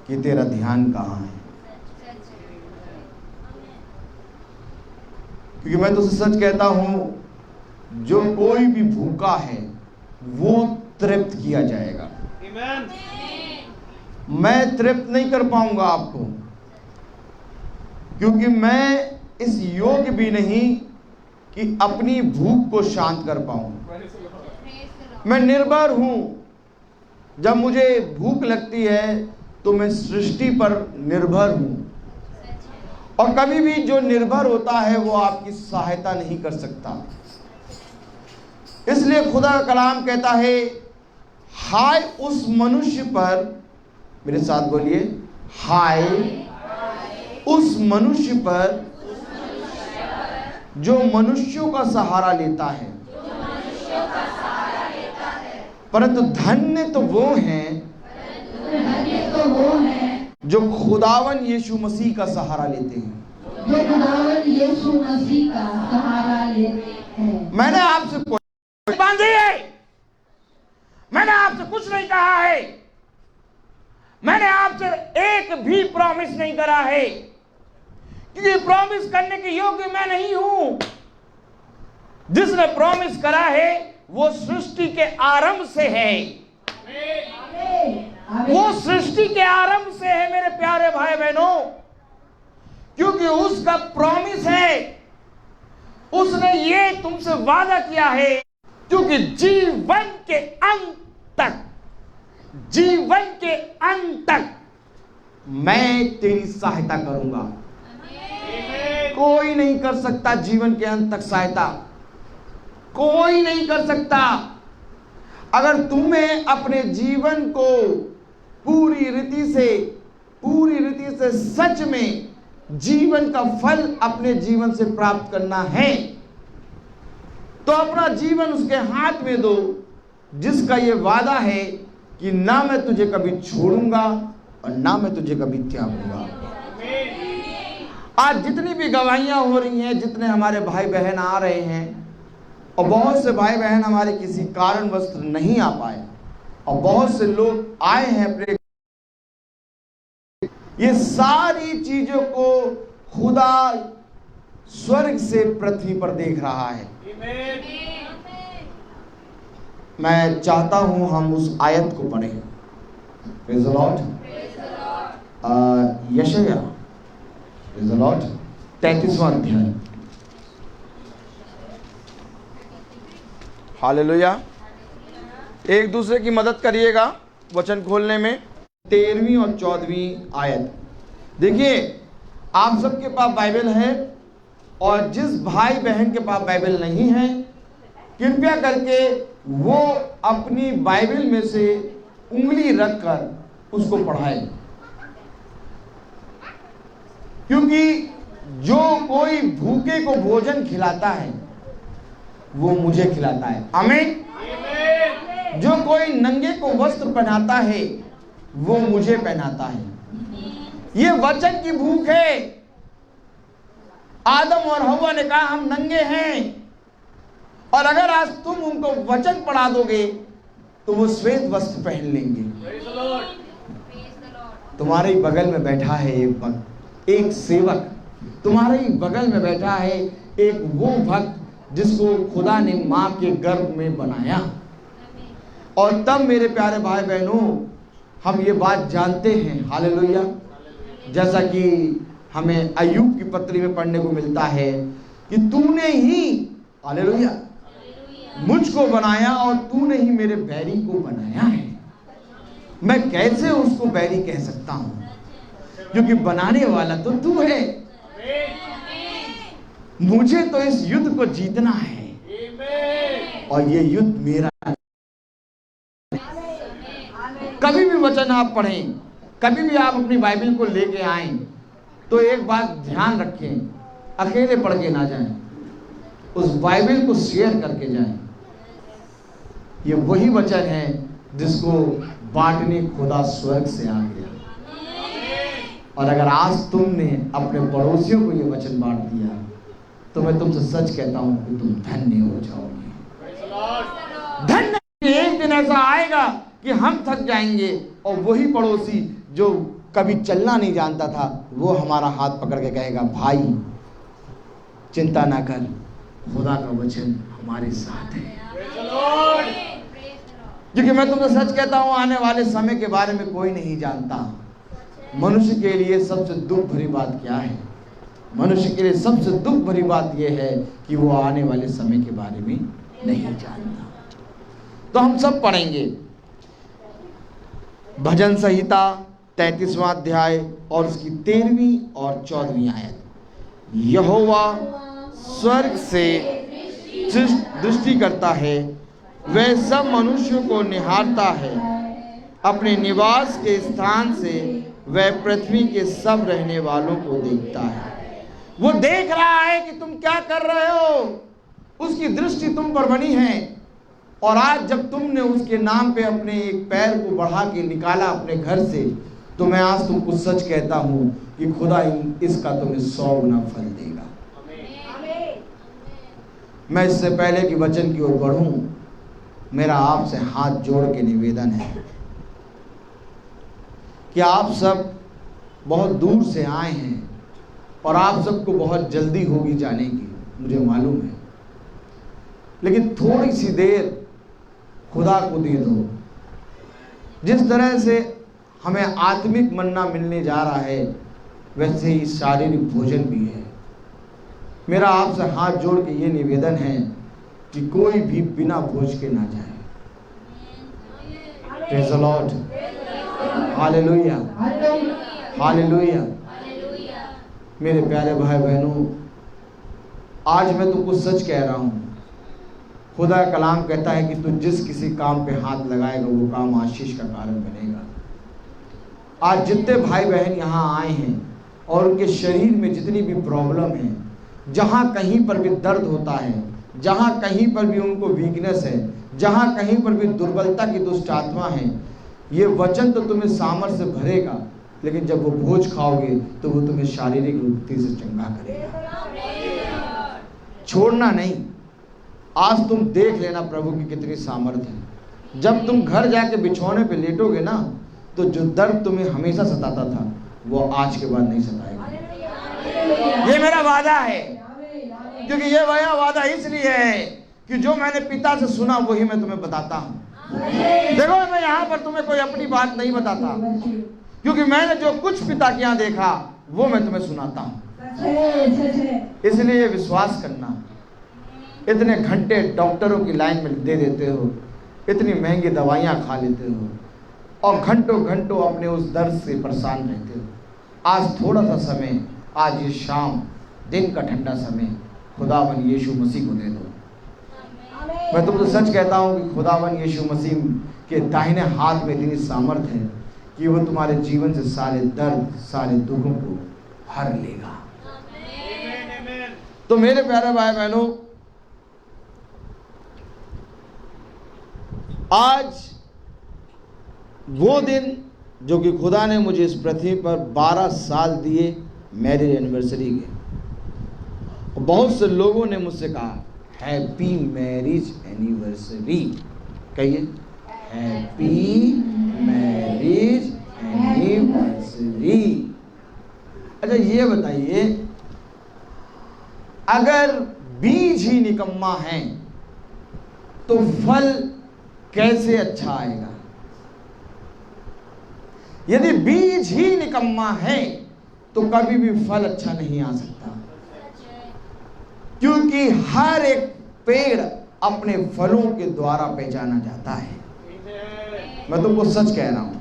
कि तेरा ध्यान कहाँ है। क्योंकि मैं तुझसे सच कहता हूं, जो कोई भी भूखा है वो तृप्त किया जाएगा। मैं तृप्त नहीं कर पाऊंगा आपको, क्योंकि मैं इस योग्य भी नहीं कि अपनी भूख को शांत कर पाऊं। मैं निर्भर हूं। जब मुझे भूख लगती है तो मैं सृष्टि पर निर्भर हूं, और कभी भी जो निर्भर होता है वो आपकी सहायता नहीं कर सकता। इसलिए खुदा का कलाम कहता है, हाय उस मनुष्य पर, मेरे साथ बोलिए, हाय उस मनुष्य पर जो मनुष्यों का सहारा लेता है, परंतु धन्य तो वो हैं जो खुदावन यीशु मसीह का सहारा लेते हैं। जो खुदावन यीशु मसीह का सहारा लेते हैं। मैंने आपसे कोई बांधी है, मैंने आपसे कुछ नहीं कहा है, मैंने आपसे एक भी प्रॉमिस नहीं करा है, क्योंकि प्रॉमिस करने के योग्य मैं नहीं हूं। जिसने प्रॉमिस करा है वो सृष्टि के आरंभ से है। वो सृष्टि के आरंभ से है मेरे प्यारे भाई बहनों, क्योंकि उसका प्रॉमिस है। उसने ये तुमसे वादा किया है, क्योंकि जीवन के अंत तक, जीवन के अंत तक मैं तेरी सहायता करूंगा। कोई नहीं कर सकता जीवन के अंत तक सहायता, कोई नहीं कर सकता। अगर तुम्हें अपने जीवन को पूरी रीति से सच में जीवन का फल अपने जीवन से प्राप्त करना है, तो अपना जीवन उसके हाथ में दो, जिसका ये वादा है कि ना मैं तुझे कभी छोड़ूंगा और ना मैं तुझे कभी त्यागूंगा। आज जितनी भी गवाहियां हो रही हैं, जितने हमारे भाई बहन आ रहे हैं, और बहुत से भाई बहन हमारे किसी कारणवश नहीं आ पाए, और बहुत से लोग आए हैं अपने, ये सारी चीजों को खुदा स्वर्ग से पृथ्वी पर देख रहा है। मैं चाहता हूं हम उस आयत को पढ़ें। Praise the Lord. यशायाह, प्रेज़ द लॉर्ड, 33वां अध्याय। हालेलुया। एक दूसरे की मदद करिएगा वचन खोलने में। 13वीं और 14वीं आयत देखिए। आप सबके पास बाइबल है, और जिस भाई बहन के पास बाइबल नहीं है, कृपया करके वो अपनी बाइबल में से उंगली रखकर उसको पढ़ाए, क्योंकि जो कोई भूखे को भोजन खिलाता है वो मुझे खिलाता है। आमीन। जो कोई नंगे को वस्त्र पहनाता है वो मुझे पहनाता है। ये वचन की भूख है। आदम और हव्वा ने कहा हम नंगे हैं, और अगर आज तुम उनको वचन पढ़ा दोगे तो वो श्वेत वस्त्र पहन लेंगे। तुम्हारे ही बगल में बैठा है एक सेवक, तुम्हारे ही बगल में बैठा है एक वो भक्त जिसको खुदा ने मां के गर्भ में बनाया। और तब मेरे प्यारे भाई बहनों, हम ये बात जानते हैं, हालेलुया, जैसा कि हमें अय्यूब की पत्री में पढ़ने को मिलता है कि तूने ही, हालेलुया, मुझको बनाया और तूने ही मेरे बैरी को बनाया है। मैं कैसे उसको बैरी कह सकता हूं, क्योंकि बनाने वाला तो तू है। मुझे तो इस युद्ध को जीतना है, और ये युद्ध मेरा। कभी भी वचन आप पढ़ें, कभी भी आप अपनी बाइबल को लेके आएं, तो एक बात ध्यान रखें, अकेले पढ़ के ना जाएं, उस बाइबल को शेयर करके जाएं। ये वही वचन है जिसको बांटने खुदा स्वर्ग से आ गया। और अगर आज तुमने अपने पड़ोसियों को ये वचन बांट दिया, तो मैं तुमसे सच कहता हूं कि तुम धन्य हो जाओगे। धन्य। एक दिन ऐसा आएगा कि हम थक जाएंगे, और वही पड़ोसी जो कभी चलना नहीं जानता था, वो हमारा हाथ पकड़ के कहेगा भाई चिंता ना कर, खुदा का वचन हमारे साथ है। क्योंकि मैं तुमसे सच कहता हूं, आने वाले समय के बारे में कोई नहीं जानता। मनुष्य के लिए सबसे दुख भरी बात क्या है? मनुष्य के लिए सबसे दुख भरी बात यह है कि वो आने वाले समय के बारे में नहीं जानता। तो हम सब पढ़ेंगे भजन संहिता 33वां अध्याय और उसकी 13वीं और 14वीं आयत। यहोवा स्वर्ग से दृष्टि करता है, वह सब मनुष्यों को निहारता है, अपने निवास के स्थान से वह पृथ्वी के सब रहने वालों को देखता है। वो देख रहा है कि तुम क्या कर रहे हो, उसकी दृष्टि तुम पर बनी है। और आज जब तुमने उसके नाम पे अपने एक पैर को बढ़ा के निकाला अपने घर से, तो मैं आज तुमको सच कहता हूं कि खुदा इसका तुम्हें 100 गुना फल देगा। मैं इससे पहले कि वचन की ओर बढ़ूं, मेरा आपसे हाथ जोड़ के निवेदन है कि आप सब बहुत दूर से आए हैं और आप सबको बहुत जल्दी होगी जाने की, मुझे मालूम है, लेकिन थोड़ी सी देर खुदा को दे दो। जिस तरह से हमें आत्मिक मन्ना मिलने जा रहा है, वैसे ही शारीरिक भोजन भी है। मेरा आपसे हाथ जोड़ के ये निवेदन है कि कोई भी बिना भोज के ना जाए। Praise the lord, hallelujah, hallelujah. मेरे प्यारे भाई बहनों, आज मैं तुमको सच कह रहा हूँ, खुदा का कलाम कहता है कि तू जिस किसी काम पे हाथ लगाएगा वो काम आशीष का कारण बनेगा। आज जितने भाई बहन यहाँ आए हैं और उनके शरीर में जितनी भी प्रॉब्लम है, जहाँ कहीं पर भी दर्द होता है, जहाँ कहीं पर भी उनको वीकनेस है, जहाँ कहीं पर भी दुर्बलता की दुष्ट आत्मा है, ये वचन तो तुम्हें सामर्थ्य से भरेगा, लेकिन जब वो भोज खाओगे तो वो तुम्हें शारीरिक रूप से चंगा करेगा। छोड़ना नहीं। आज तुम देख लेना प्रभु की कितनी सामर्थ्य है। जब तुम घर जाके बिछौने पे लेटोगे ना, तो जो दर्द तुम्हें हमेशा सताता था वो आज के बाद नहीं सताएगा। ये मेरा वादा है, क्योंकि ये मेरा वादा इसलिए है कि जो मैंने पिता से सुना वही मैं तुम्हें बताता हूँ। देखो, मैं यहाँ पर तुम्हें कोई अपनी बात नहीं बताता, क्योंकि मैंने जो कुछ पिता के यहाँ देखा वो मैं तुम्हें सुनाता हूँ। इसलिए विश्वास करना। इतने घंटे डॉक्टरों की लाइन में दे देते हो, इतनी महंगी दवाइयाँ खा लेते हो और घंटों घंटों अपने उस दर्द से परेशान रहते हो। आज थोड़ा सा समय, आज ये शाम, दिन का ठंडा समय खुदावन यीशु मसीह को दे दो। मैं तुमसे सच कहता हूँ कि खुदावन यीशु मसीह के दाहिने हाथ में इतनी सामर्थ है कि वो तुम्हारे जीवन से सारे दर्द, सारे दुखों को हर लेगा। तो मेरे प्यारे भाई बहनों, आज वो दिन जो कि खुदा ने मुझे इस पृथ्वी पर 12 साल दिए मैरिज एनिवर्सरी के, और बहुत से लोगों ने मुझसे कहा हैप्पी मैरिज एनिवर्सरी। कहिए हैप्पी मैरिज एनिवर्सरी। अच्छा ये बताइए, अगर बीज ही निकम्मा है तो फल कैसे अच्छा आएगा? यदि बीज ही निकम्मा है तो कभी भी फल अच्छा नहीं आ सकता, क्योंकि हर एक पेड़ अपने फलों के द्वारा पहचाना जाता है। मैं तुमको सच कह रहा हूं,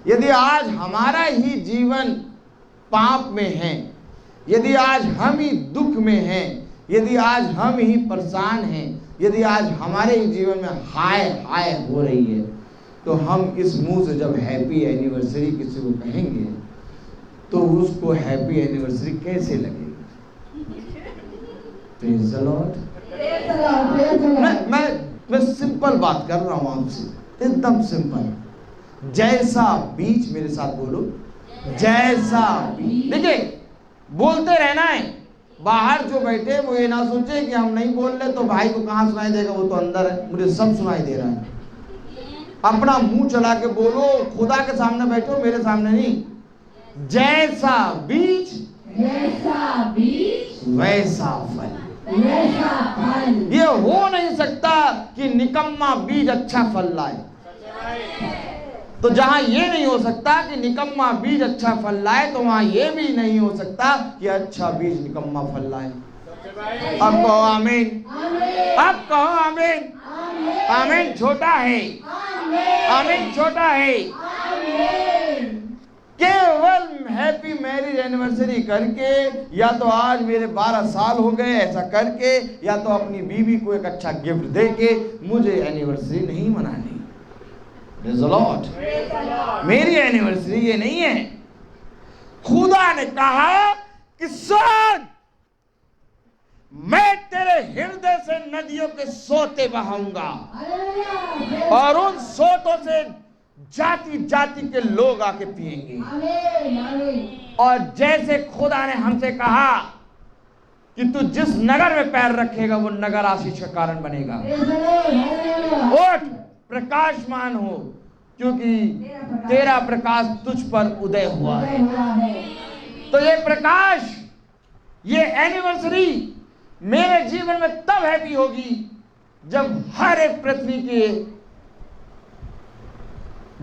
यदि आज हमारा ही जीवन पाप में है, यदि आज हम ही दुख में हैं, यदि आज हम ही परेशान हैं, यदि आज हमारे ही जीवन में हाय हाय हो रही है, तो हम इस मुंह से जब हैप्पी एनिवर्सरी किसी को कहेंगे तो उसको हैप्पी एनिवर्सरी कैसे लगेगी? Praise the Lord. मैं सिंपल बात कर रहा हूं आपसे, एकदम सिंपल। जैसा बीज, मेरे साथ बोलो, जैसा बीज। देखिए, बोलते रहना है। बाहर जो बैठे वो ये ना सोचे कि हम नहीं बोल रहे तो भाई को कहाँ सुनाई देगा, वो तो अंदर है, मुझे सब सुनाई दे रहा है। अपना मुंह चला के बोलो, खुदा के सामने बैठो, मेरे सामने नहीं। जैसा बीज जैसा बीज वैसा फल। वैसा फल। ये हो नहीं सकता कि निकम्मा बीज अच्छा फल लाए। तो जहां ये नहीं हो सकता कि निकम्मा बीज अच्छा फल लाए, तो वहां ये भी नहीं हो सकता कि अच्छा बीज निकम्मा फल लाए। अब कहो आमीन। अब कहो आमीन। आमीन छोटा है। आमीन छोटा है। केवल हैप्पी मैरिज एनिवर्सरी करके, या तो आज मेरे 12 साल हो गए ऐसा करके, या तो अपनी बीवी को एक अच्छा गिफ्ट देके मुझे एनिवर्सरी नहीं मनानी। Praise the Lord। मेरी एनिवर्सरी ये नहीं है। खुदा ने कहा कि सुन, मैं तेरे हृदय से नदियों के सोते बहाऊंगा और उन सोतों से जाति जाति के लोग आके पिएंगे। और जैसे खुदा ने हमसे कहा कि तू जिस नगर में पैर रखेगा वो नगर आशीष का कारण बनेगा। उठ, प्रकाशमान हो, क्योंकि तेरा प्रकाश तुझ पर उदय हुआ है। तो ये प्रकाश, ये एनिवर्सरी मेरे जीवन में तब हैप्पी होगी जब हर एक पृथ्वी के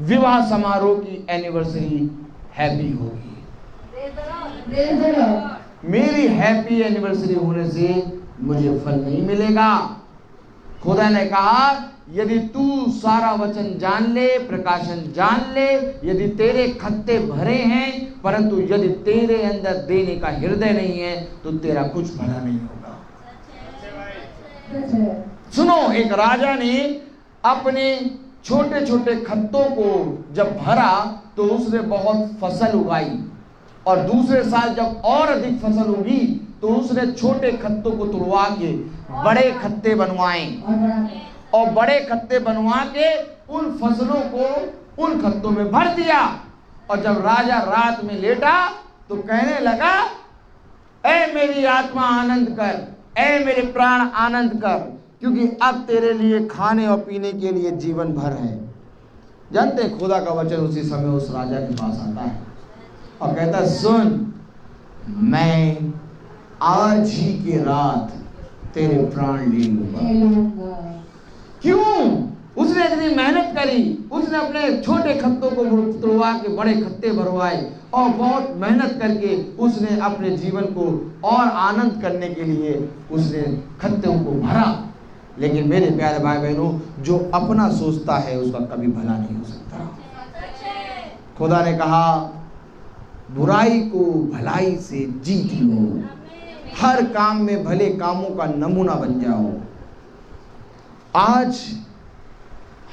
विवाह समारोह की एनिवर्सरी हैप्पी होगी। मेरी हैप्पी एनिवर्सरी होने से मुझे फल नहीं मिलेगा। खुदा ने कहा यदि तू सारा वचन जान ले, प्रकाशन जान ले, यदि तेरे खत्ते भरे हैं, परंतु यदि तेरे अंदर देने का हृदय नहीं है, तो तेरा कुछ भला नहीं होगा। सुनो, एक राजा ने अपने छोटे छोटे खत्तों को जब भरा तो उसने बहुत फसल उगाई, और दूसरे साल जब और अधिक फसल उगी तो उसने छोटे खत्तों को तुड़वा के बड़े खत्ते बनवाए, और बड़े खत्ते बनवा के उन फसलों को उन खत्तों में भर दिया। और जब राजा रात में लेटा तो कहने लगा, ऐ मेरी आत्मा आनंद कर, ऐ मेरे प्राण आनंद कर, क्योंकि अब तेरे लिए खाने और पीने के लिए जीवन भर है। जानते हैं, खुदा का वचन उसी समय उस राजा के पास आता है और कहता है, सुन, मैं आज ही की रात तेरे प्राण ले लूंगा। क्यों? उसने इतनी मेहनत करी, उसने अपने छोटे खत्तों को तुड़वा के बड़े खत्ते भरवाए, और बहुत मेहनत करके उसने अपने जीवन को और आनंद करने के लिए उसने खत्तों को भरा। लेकिन मेरे प्यारे भाई बहनों, जो अपना सोचता है उसका कभी भला नहीं हो सकता। खुदा ने कहा, बुराई को भलाई से जीत लो, हर काम में भले कामों का नमूना बन जाओ। आज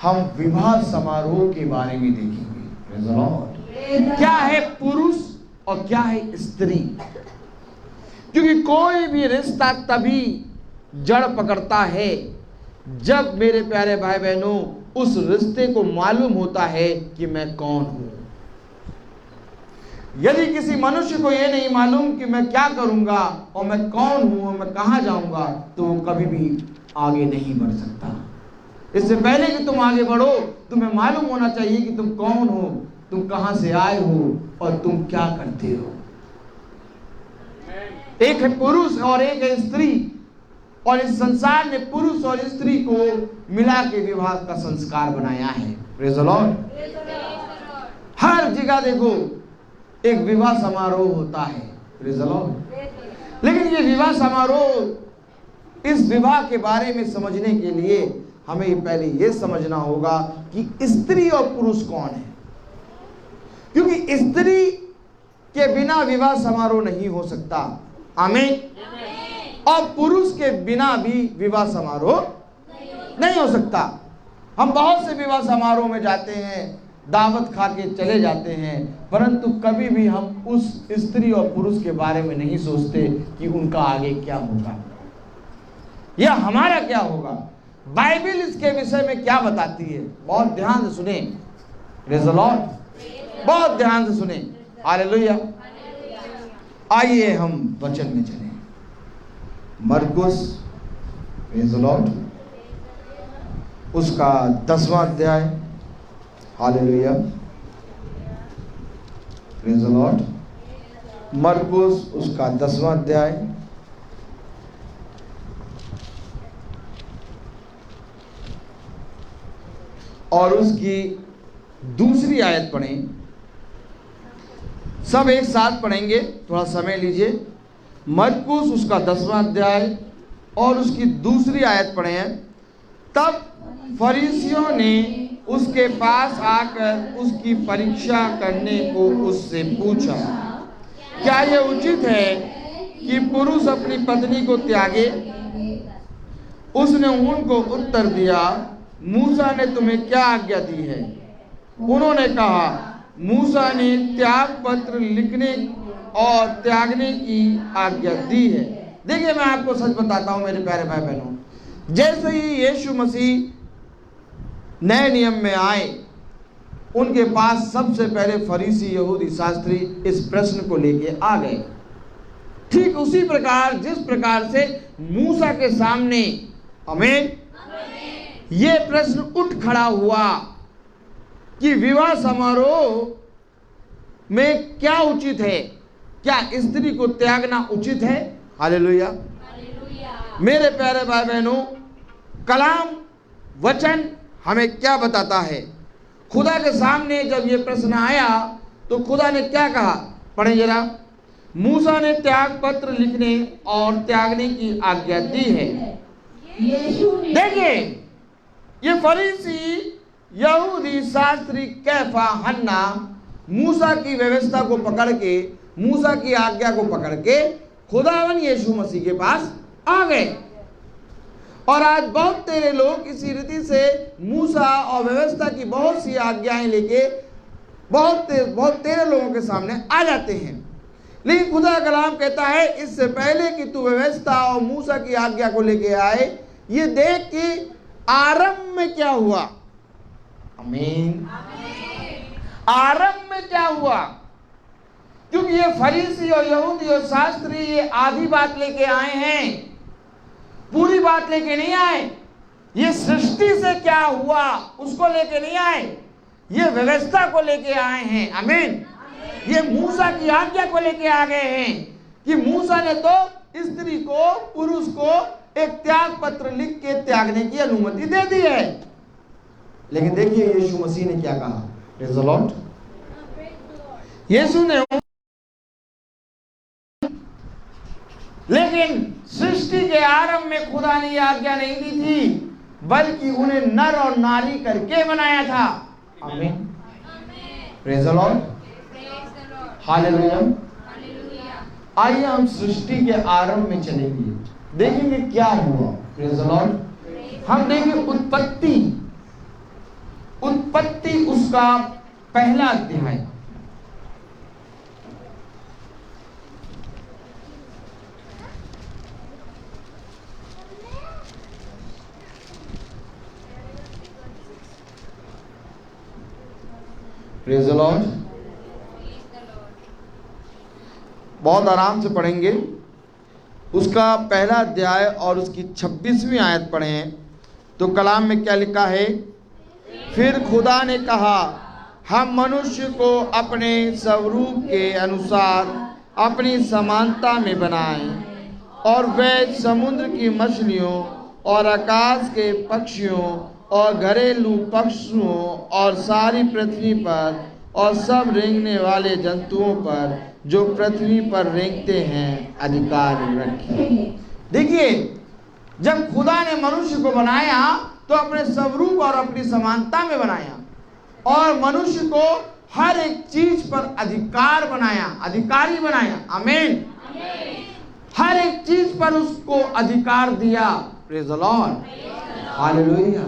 हम विवाह समारोह के बारे में देखेंगे। क्या है पुरुष और क्या है स्त्री? क्योंकि कोई भी रिश्ता तभी जड़ पकड़ता है जब, मेरे प्यारे भाई बहनों, उस रिश्ते को मालूम होता है कि मैं कौन हूं। यदि किसी मनुष्य को यह नहीं मालूम कि मैं क्या करूंगा और मैं कौन हूं और मैं कहां जाऊंगा, तो वो कभी भी आगे नहीं बढ़ सकता। इससे पहले कि तुम आगे बढ़ो, तुम्हें मालूम होना चाहिए कि तुम कौन हो, तुम कहां से आए हो और तुम क्या करते हो। एक है पुरुष और एक है स्त्री, और इस संसार ने पुरुष और स्त्री को मिला के विवाह का संस्कार बनाया है। Praise the Lord. हर जगह देखो एक विवाह समारोह होता है। Praise the Lord. लेकिन ये विवाह समारोह, इस विवाह के बारे में समझने के लिए हमें पहले ये समझना होगा कि स्त्री और पुरुष कौन है, क्योंकि स्त्री के बिना विवाह समारोह नहीं हो सकता। आमीन। और पुरुष के बिना भी विवाह समारोह नहीं हो सकता। हम बहुत से विवाह समारोह में जाते हैं, दावत खा के चले जाते हैं, परंतु कभी भी हम उस स्त्री और पुरुष के बारे में नहीं सोचते कि उनका आगे क्या होगा या हमारा क्या होगा। बाइबल इसके विषय में क्या बताती है, बहुत ध्यान से सुने। Praise the Lord. बहुत ध्यान से सुने। हालेलुया। आइए हम वचन में चलें। मरकुस, प्रेज़ द लॉर्ड, उसका 10वां अध्याय। हालेलुया। Praise the Lord. मरकुस उसका 10वां अध्याय और उसकी दूसरी आयत पढ़ें। सब एक साथ पढ़ेंगे, थोड़ा समय लीजिए। मरकुस उसका 10वां अध्याय और उसकी दूसरी आयत पढ़ें। तब फरीसियों ने उसके पास आकर उसकी परीक्षा करने को उससे पूछा, क्या यह उचित है कि पुरुष अपनी पत्नी को त्यागे? उसने उनको उत्तर दिया, मूसा ने तुम्हें क्या आज्ञा दी है? उन्होंने कहा, मूसा ने त्याग पत्र लिखने और त्यागने की आज्ञा दी है। देखिए, मैं आपको सच बताता हूं मेरे प्यारे भाई बहनों, जैसे ही यीशु मसीह नए नियम में आए, उनके पास सबसे पहले फरीसी यहूदी शास्त्री इस प्रश्न को लेके आ गए। ठीक उसी प्रकार जिस प्रकार से मूसा के सामने, आमीन, ये प्रश्न उठ खड़ा हुआ कि विवाह समारोह में क्या उचित है, क्या स्त्री को त्यागना उचित है? हालेलुया। मेरे प्यारे भाई बहनों, कलाम वचन हमें क्या बताता है? खुदा के सामने जब ये प्रश्न आया तो खुदा ने क्या कहा? पढ़ें जरा। मूसा ने त्याग पत्र लिखने और त्यागने की आज्ञा दी है। देखिए, ये फरीसी यहूदी शास्त्री कैफा, हन्ना मूसा की व्यवस्था को पकड़ के, मूसा की आज्ञा को पकड़ के खुदावन यीशु मसीह के पास आ गए। और आज बहुत तेरे लोग इसी रीति से मूसा और व्यवस्था की बहुत सी आज्ञाएं लेके बहुत तेरे लोगों के सामने आ जाते हैं। लेकिन खुदा का कलाम कहता है, इससे पहले कि तू व्यवस्था और मूसा की आज्ञा को लेके आए, ये देख कि आरंभ में क्या हुआ। आमीन। आरंभ में क्या हुआ? क्योंकि ये फरीसी और यहूदी और शास्त्री ये आधी बात लेके आए हैं, पूरी बात लेके नहीं आए। ये सृष्टि से क्या हुआ उसको लेके नहीं आए, ये व्यवस्था को लेके आए हैं। आमीन। ये मूसा की आज्ञा को लेके आ गए हैं कि मूसा ने तो स्त्री को, पुरुष को एक त्याग पत्र लिख के त्यागने की अनुमति दे दी है। लेकिन देखिए यीशु मसीह ने क्या कहा। Praise the Lord. यीशु ने, लेकिन सृष्टि के आरंभ में खुदा ने यह आज्ञा नहीं दी थी, बल्कि उन्हें नर और नारी करके बनाया था। आमीन। Praise the lord. हालेलुया। आइए हम सृष्टि के आरंभ में चलेंगे, देखेंगे क्या हुआ। Praise the Lord. हम देखेंगे उत्पत्ति उसका पहला अध्याय। Praise the Lord. बहुत आराम से पढ़ेंगे। उसका पहला अध्याय और उसकी 26वीं आयत पढ़ें तो कलाम में क्या लिखा है? फिर खुदा ने कहा, हम मनुष्य को अपने स्वरूप के अनुसार अपनी समानता में बनाएं और वे समुद्र की मछलियों और आकाश के पक्षियों और घरेलू पशुओं और सारी पृथ्वी पर और सब रेंगने वाले जंतुओं पर जो पृथ्वी पर रेंगते हैं अधिकार रखें। देखिए, जब खुदा ने मनुष्य को बनाया तो अपने स्वरूप और अपनी समानता में बनाया और मनुष्य को हर एक चीज पर अधिकार बनाया, अधिकारी बनाया। आमीन। हर एक चीज पर उसको अधिकार दिया। Praise the lord. हालेलुया।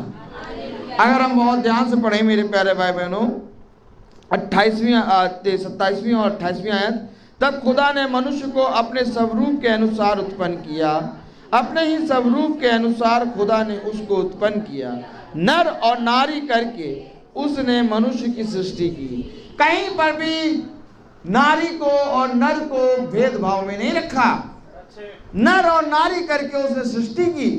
अगर हम बहुत ध्यान से पढ़ें मेरे प्यारे भाई बहनों, 27वीं और 28वीं आयत। तब खुदा ने मनुष्य को अपने स्वरूप के अनुसार उत्पन्न किया, अपने ही स्वरूप के अनुसार खुदा ने उसको उत्पन्न किया, नर और नारी करके उसने मनुष्य की सृष्टि की। कहीं पर भी नारी को और नर को भेदभाव में नहीं रखा, नर और नारी करके उसने सृष्टि की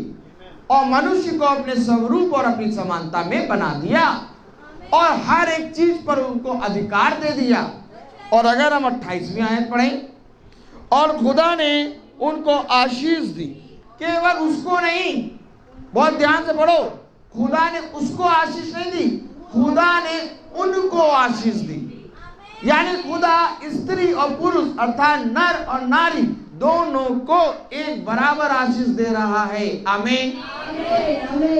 और मनुष्य को अपने स्वरूप और अपनी समानता में बना दिया और हर एक चीज पर उनको अधिकार दे दिया। और अगर हम 28वीं आयत पढ़ें, और खुदा ने उनको आशीष दी। केवल उसको नहीं, बहुत ध्यान से पढ़ो, खुदा ने उसको आशीष नहीं दी, खुदा ने उनको आशीष दी। यानी खुदा स्त्री और पुरुष अर्थात नर और नारी दोनों को एक बराबर आशीष दे रहा है। आमीन।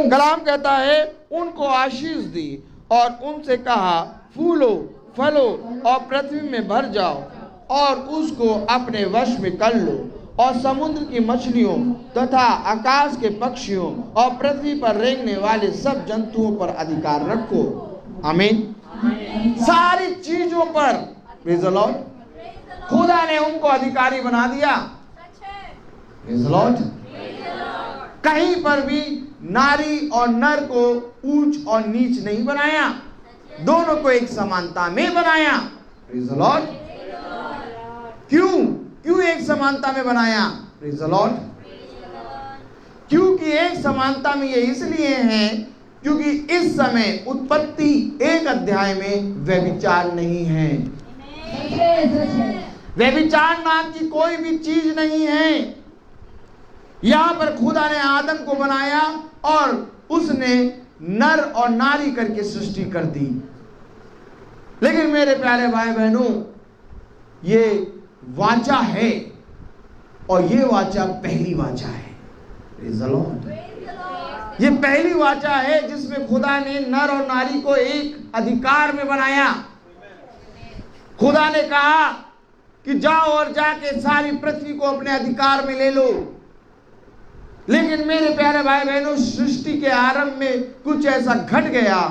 कलाम कहता है उनको आशीष दी और उनसे कहा, फूलो फलो और पृथ्वी में भर जाओ और उसको अपने वश में कर लो, और समुद्र की मछलियों तथा आकाश के पक्षियों और पृथ्वी पर रेंगने वाले सब जंतुओं पर अधिकार रखो। आमीन। सारी चीजों पर प्रेज़ द लॉर्ड खुदा ने उनको अधिकारी बना दिया। Praise the Lord. कहीं पर भी नारी और नर को ऊंच और नीच नहीं बनाया, दोनों को एक समानता में बनाया। Praise the Lord. क्यों एक समानता में बनाया? Praise the Lord. क्योंकि एक समानता में ये इसलिए है क्योंकि इस समय उत्पत्ति 1 अध्याय में व्यभिचार नहीं है। व्यभिचार नाम की कोई भी चीज नहीं है। यहां पर खुदा ने आदम को बनाया और उसने नर और नारी करके सृष्टि कर दी। लेकिन मेरे प्यारे भाई बहनों, ये वाचा है और ये वाचा पहली वाचा है। Praise the Lord. ये पहली वाचा है जिसमें खुदा ने नर और नारी को एक अधिकार में बनाया। खुदा ने कहा कि जाओ और जाके सारी पृथ्वी को अपने अधिकार में ले लो। लेकिन मेरे प्यारे भाई बहनों, सृष्टि के आरंभ में कुछ ऐसा घट गया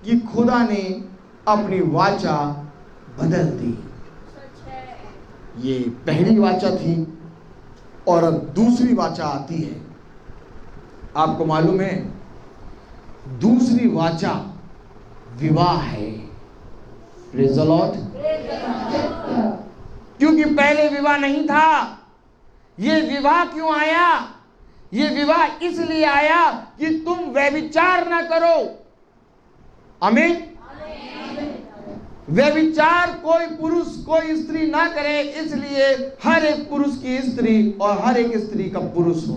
कि खुदा ने अपनी वाचा बदल दी। ये पहली वाचा थी और अब दूसरी वाचा आती है। आपको मालूम है दूसरी वाचा विवाह है। Praise the Lord. क्योंकि पहले विवाह नहीं था। ये विवाह क्यों आया? ये विवाह इसलिए आया कि तुम व्यभिचार ना करो। आमीन। व्यभिचार कोई पुरुष कोई स्त्री ना करे, इसलिए हर एक पुरुष की स्त्री और हर एक स्त्री का पुरुष हो।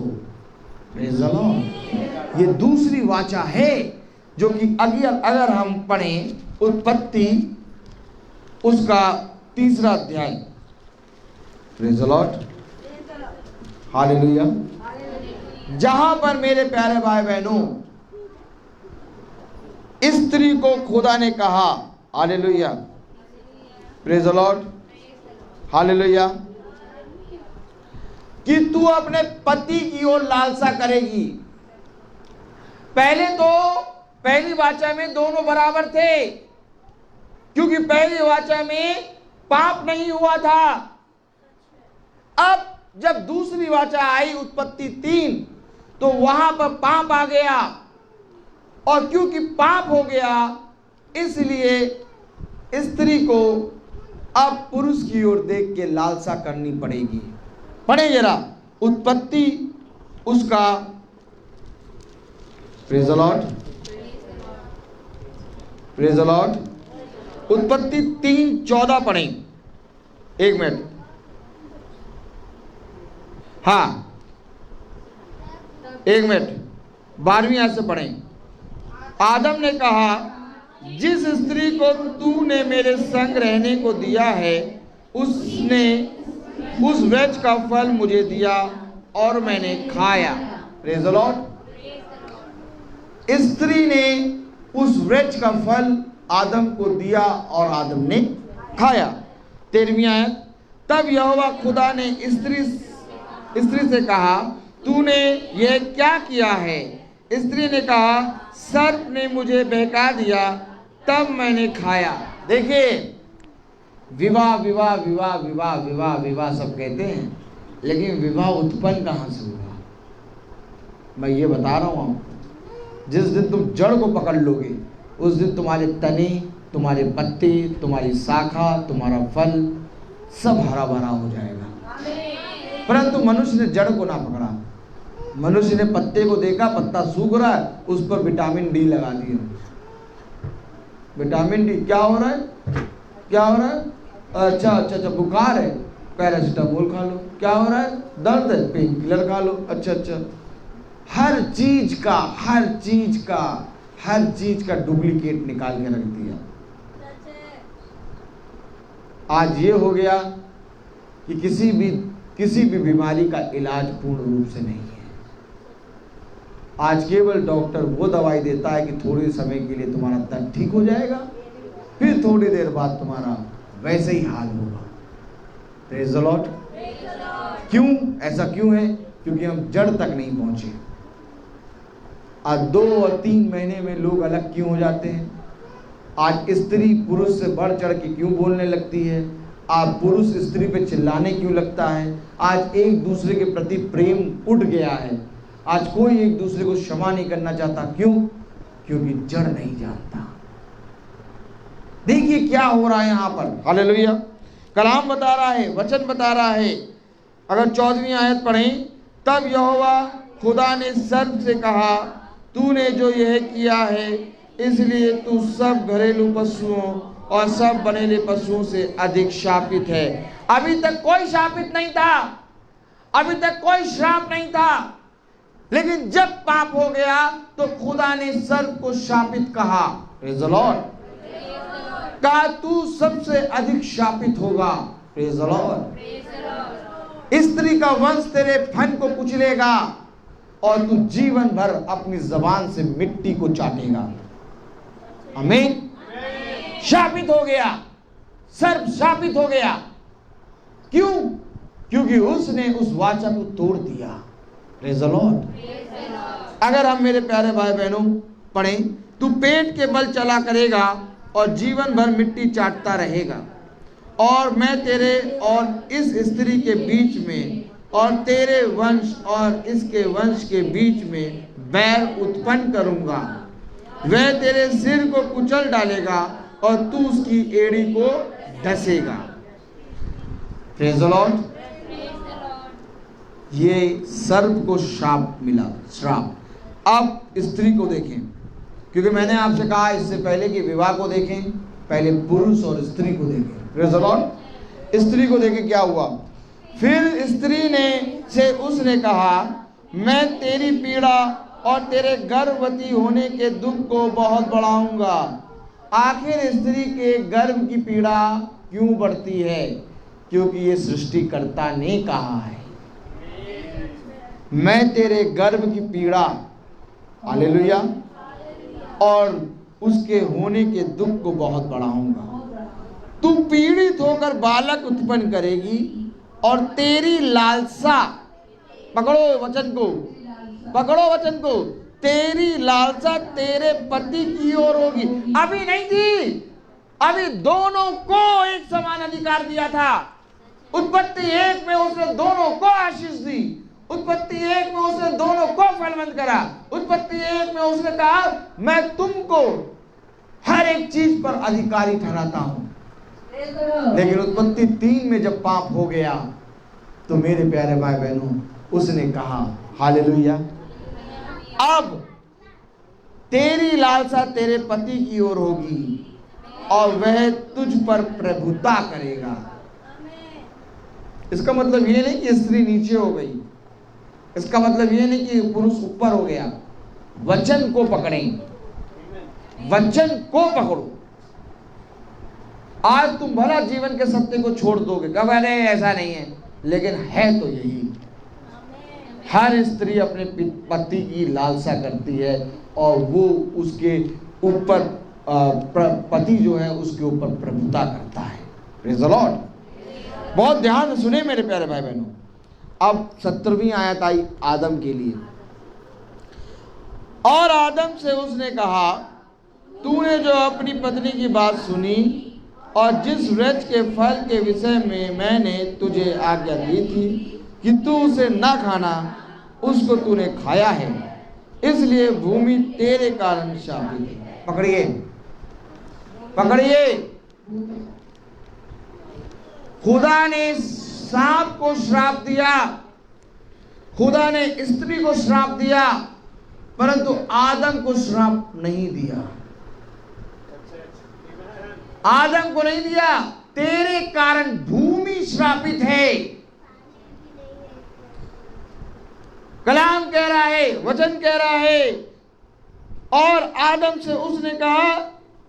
Praise the Lord. ये दूसरी वाचा है जो कि अगर हम पढ़ें उत्पत्ति उसका 3 अध्याय। Praise the lord. हालेलुया। जहां पर मेरे प्यारे भाई बहनों स्त्री को खुदा ने कहा, hallelujah, praise the lord, hallelujah, कि तू अपने पति की ओर लालसा करेगी। पहले तो पहली वाचा में दोनों बराबर थे, क्योंकि पहली वाचा में पाप नहीं हुआ था। अब जब दूसरी वाचा आई उत्पत्ति 3, तो वहां पर पाप आ गया, और क्योंकि पाप हो गया इसलिए स्त्री को अब पुरुष की ओर देख के लालसा करनी पड़ेगी। पढ़े जरा उत्पत्ति उसका, praise the lord, praise the Lord, उत्पत्ति 3:14 पढ़ें। 1 मिनट। हाँ 1 मिनट, 12वीं आयत से पढ़ें। आदम ने कहा, जिस स्त्री को तूने मेरे संग रहने को दिया है उसने उस वृक्ष का फल मुझे दिया और मैंने खाया। Praise the Lord. स्त्री ने उस वृक्ष का फल आदम को दिया और आदम ने खाया। 13वीं आयत। तब यहोवा खुदा ने स्त्री से कहा, तूने यह क्या किया है? स्त्री ने कहा, सर्प ने मुझे बहका दिया तब मैंने खाया। देखिए, विवाह विवाह विवाह विवाह विवाह विवाह सब कहते हैं, लेकिन विवाह उत्पन्न कहाँ से हुआ? मैं ये बता रहा हूँ आपको, जिस दिन तुम जड़ को पकड़ लोगे उस दिन तुम्हारे तने, तुम्हारे पत्ते, तुम्हारी शाखा, तुम्हारा फल सब हरा भरा हो जाएगा। परंतु मनुष्य ने जड़ को ना पकड़ा। मनुष्य ने पत्ते को देखा, पत्ता सूख रहा है, उस पर विटामिन डी लगा दिया। विटामिन डी क्या हो रहा है? क्या हो रहा है? अच्छा बुखार है, पैरासिटामोल खा लो। क्या हो रहा है? दर्द है, पेन किलर खा लो। अच्छा, हर चीज का डुप्लीकेट निकाल के रख दिया। आज ये हो गया कि किसी भी बीमारी का इलाज पूर्ण रूप से नहीं है। आज केवल डॉक्टर वो दवाई देता है कि थोड़े समय के लिए तुम्हारा दर्द ठीक हो जाएगा, फिर थोड़ी देर बाद तुम्हारा वैसे ही हाल होगा। Praise the Lord. क्यों ऐसा क्यों है? क्योंकि हम जड़ तक नहीं पहुंचे। आज 2 और 3 महीने में लोग अलग क्यों हो जाते हैं? आज स्त्री पुरुष से बढ़ चढ़ के क्यों बोलने लगती है? आज पुरुष स्त्री पे चिल्लाने क्यों लगता है? आज एक दूसरे के प्रति प्रेम उठ गया है। आज कोई एक दूसरे को क्षमा नहीं करना चाहता। क्यों? क्योंकि जड़ नहीं जानता। देखिए क्या हो रहा है यहाँ पर। हालेलुया। कलाम बता रहा है, वचन बता रहा है। अगर 14वीं आयत पढ़ें, तब यहोवा खुदा ने सर्प से कहा, तूने जो यह किया है इसलिए तू सब घरेलू पशुओं और सब बनेले पशुओं से अधिक शापित है। अभी तक कोई शापित नहीं था, अभी तक कोई श्राप नहीं था, लेकिन जब पाप हो गया तो खुदा ने सर्प को शापित कहा। Praise the Lord. कहा तू सबसे अधिक शापित होगा। Praise the Lord. स्त्री का वंश तेरे फन को कुचलेगा और तू जीवन भर अपनी जबान से मिट्टी को चाटेगा। आमीन। शापित हो गया, सर्प शापित हो गया। क्यों? क्योंकि उसने उस वाचा को तोड़ दिया। Praise the Lord. अगर हम मेरे प्यारे भाई बहनों पढ़ें, तू पेट के बल चला करेगा और जीवन भर मिट्टी चाटता रहेगा, और मैं तेरे और इस स्त्री के बीच में और तेरे वंश और इसके वंश के बीच में बैर उत्पन्न करूंगा। वह तेरे सिर को कुचल डालेगा और तू उसकी एड़ी को डसेगा। Praise the Lord. ये सर्प को श्राप मिला, श्राप। अब स्त्री को देखें, क्योंकि मैंने आपसे कहा इससे पहले कि विवाह को देखें, पहले पुरुष और स्त्री को देखें। Praise the Lord. स्त्री को देखें क्या हुआ। फिर स्त्री ने से उसने कहा, मैं तेरी पीड़ा और तेरे गर्भवती होने के दुख को बहुत बढ़ाऊंगा। आखिर स्त्री के गर्भ की पीड़ा क्यों बढ़ती है? क्योंकि ये सृष्टिकर्ता ने कहा है, मैं तेरे गर्भ की पीड़ा, हालेलुया, और उसके होने के दुख को बहुत बढ़ाऊंगा। तू पीड़ित होकर बालक उत्पन्न करेगी और तेरी लालसा, पकड़ो वचन को, पकड़ो वचन को, तेरी लालसा तेरे पति की ओर होगी। अभी नहीं थी, अभी दोनों को एक समान अधिकार दिया था। उत्पत्ति 1 में उसने दोनों को आशीष दी। उत्पत्ति 1 में उसने दोनों को फलवंत करा। उत्पत्ति 1 में उसने कहा, मैं तुमको हर एक चीज पर अधिकारी ठहराता हूं। लेकिन उत्पत्ति 3 में जब पाप हो गया तो मेरे प्यारे भाई बहनों उसने कहा, हालेलुया, अब तेरी लालसा तेरे पति की ओर होगी और वह तुझ पर प्रभुता करेगा। इसका मतलब ये नहीं कि स्त्री नीचे हो गई, इसका मतलब ये नहीं कि पुरुष ऊपर हो गया। वचन को पकड़ें, वचन को पकड़ो। आज तुम भला जीवन के सत्य को छोड़ दोगे, कब अरे ऐसा नहीं है, लेकिन है तो यही। हर स्त्री अपने पति की लालसा करती है और वो उसके ऊपर पति जो है उसके ऊपर प्रभुता करता है। Praise the Lord. बहुत ध्यान से सुने मेरे प्यारे भाई बहनों। अब 17वीं आयत आई आदम के लिए। और आदम से उसने कहा, तूने जो अपनी पत्नी की बात सुनी और जिस वृक्ष के फल के विषय में मैंने तुझे आज्ञा दी थी कि तू उसे न खाना, उसको तूने खाया है, इसलिए भूमि तेरे कारण शापित है। पकड़िए, पकड़िए। खुदा ने सांप को श्राप दिया, खुदा ने स्त्री को श्राप दिया, परंतु आदम को श्राप नहीं दिया। आदम को नहीं दिया, तेरे कारण भूमि श्रापित है। कलाम कह रहा है, वचन कह रहा है, और आदम से उसने कहा,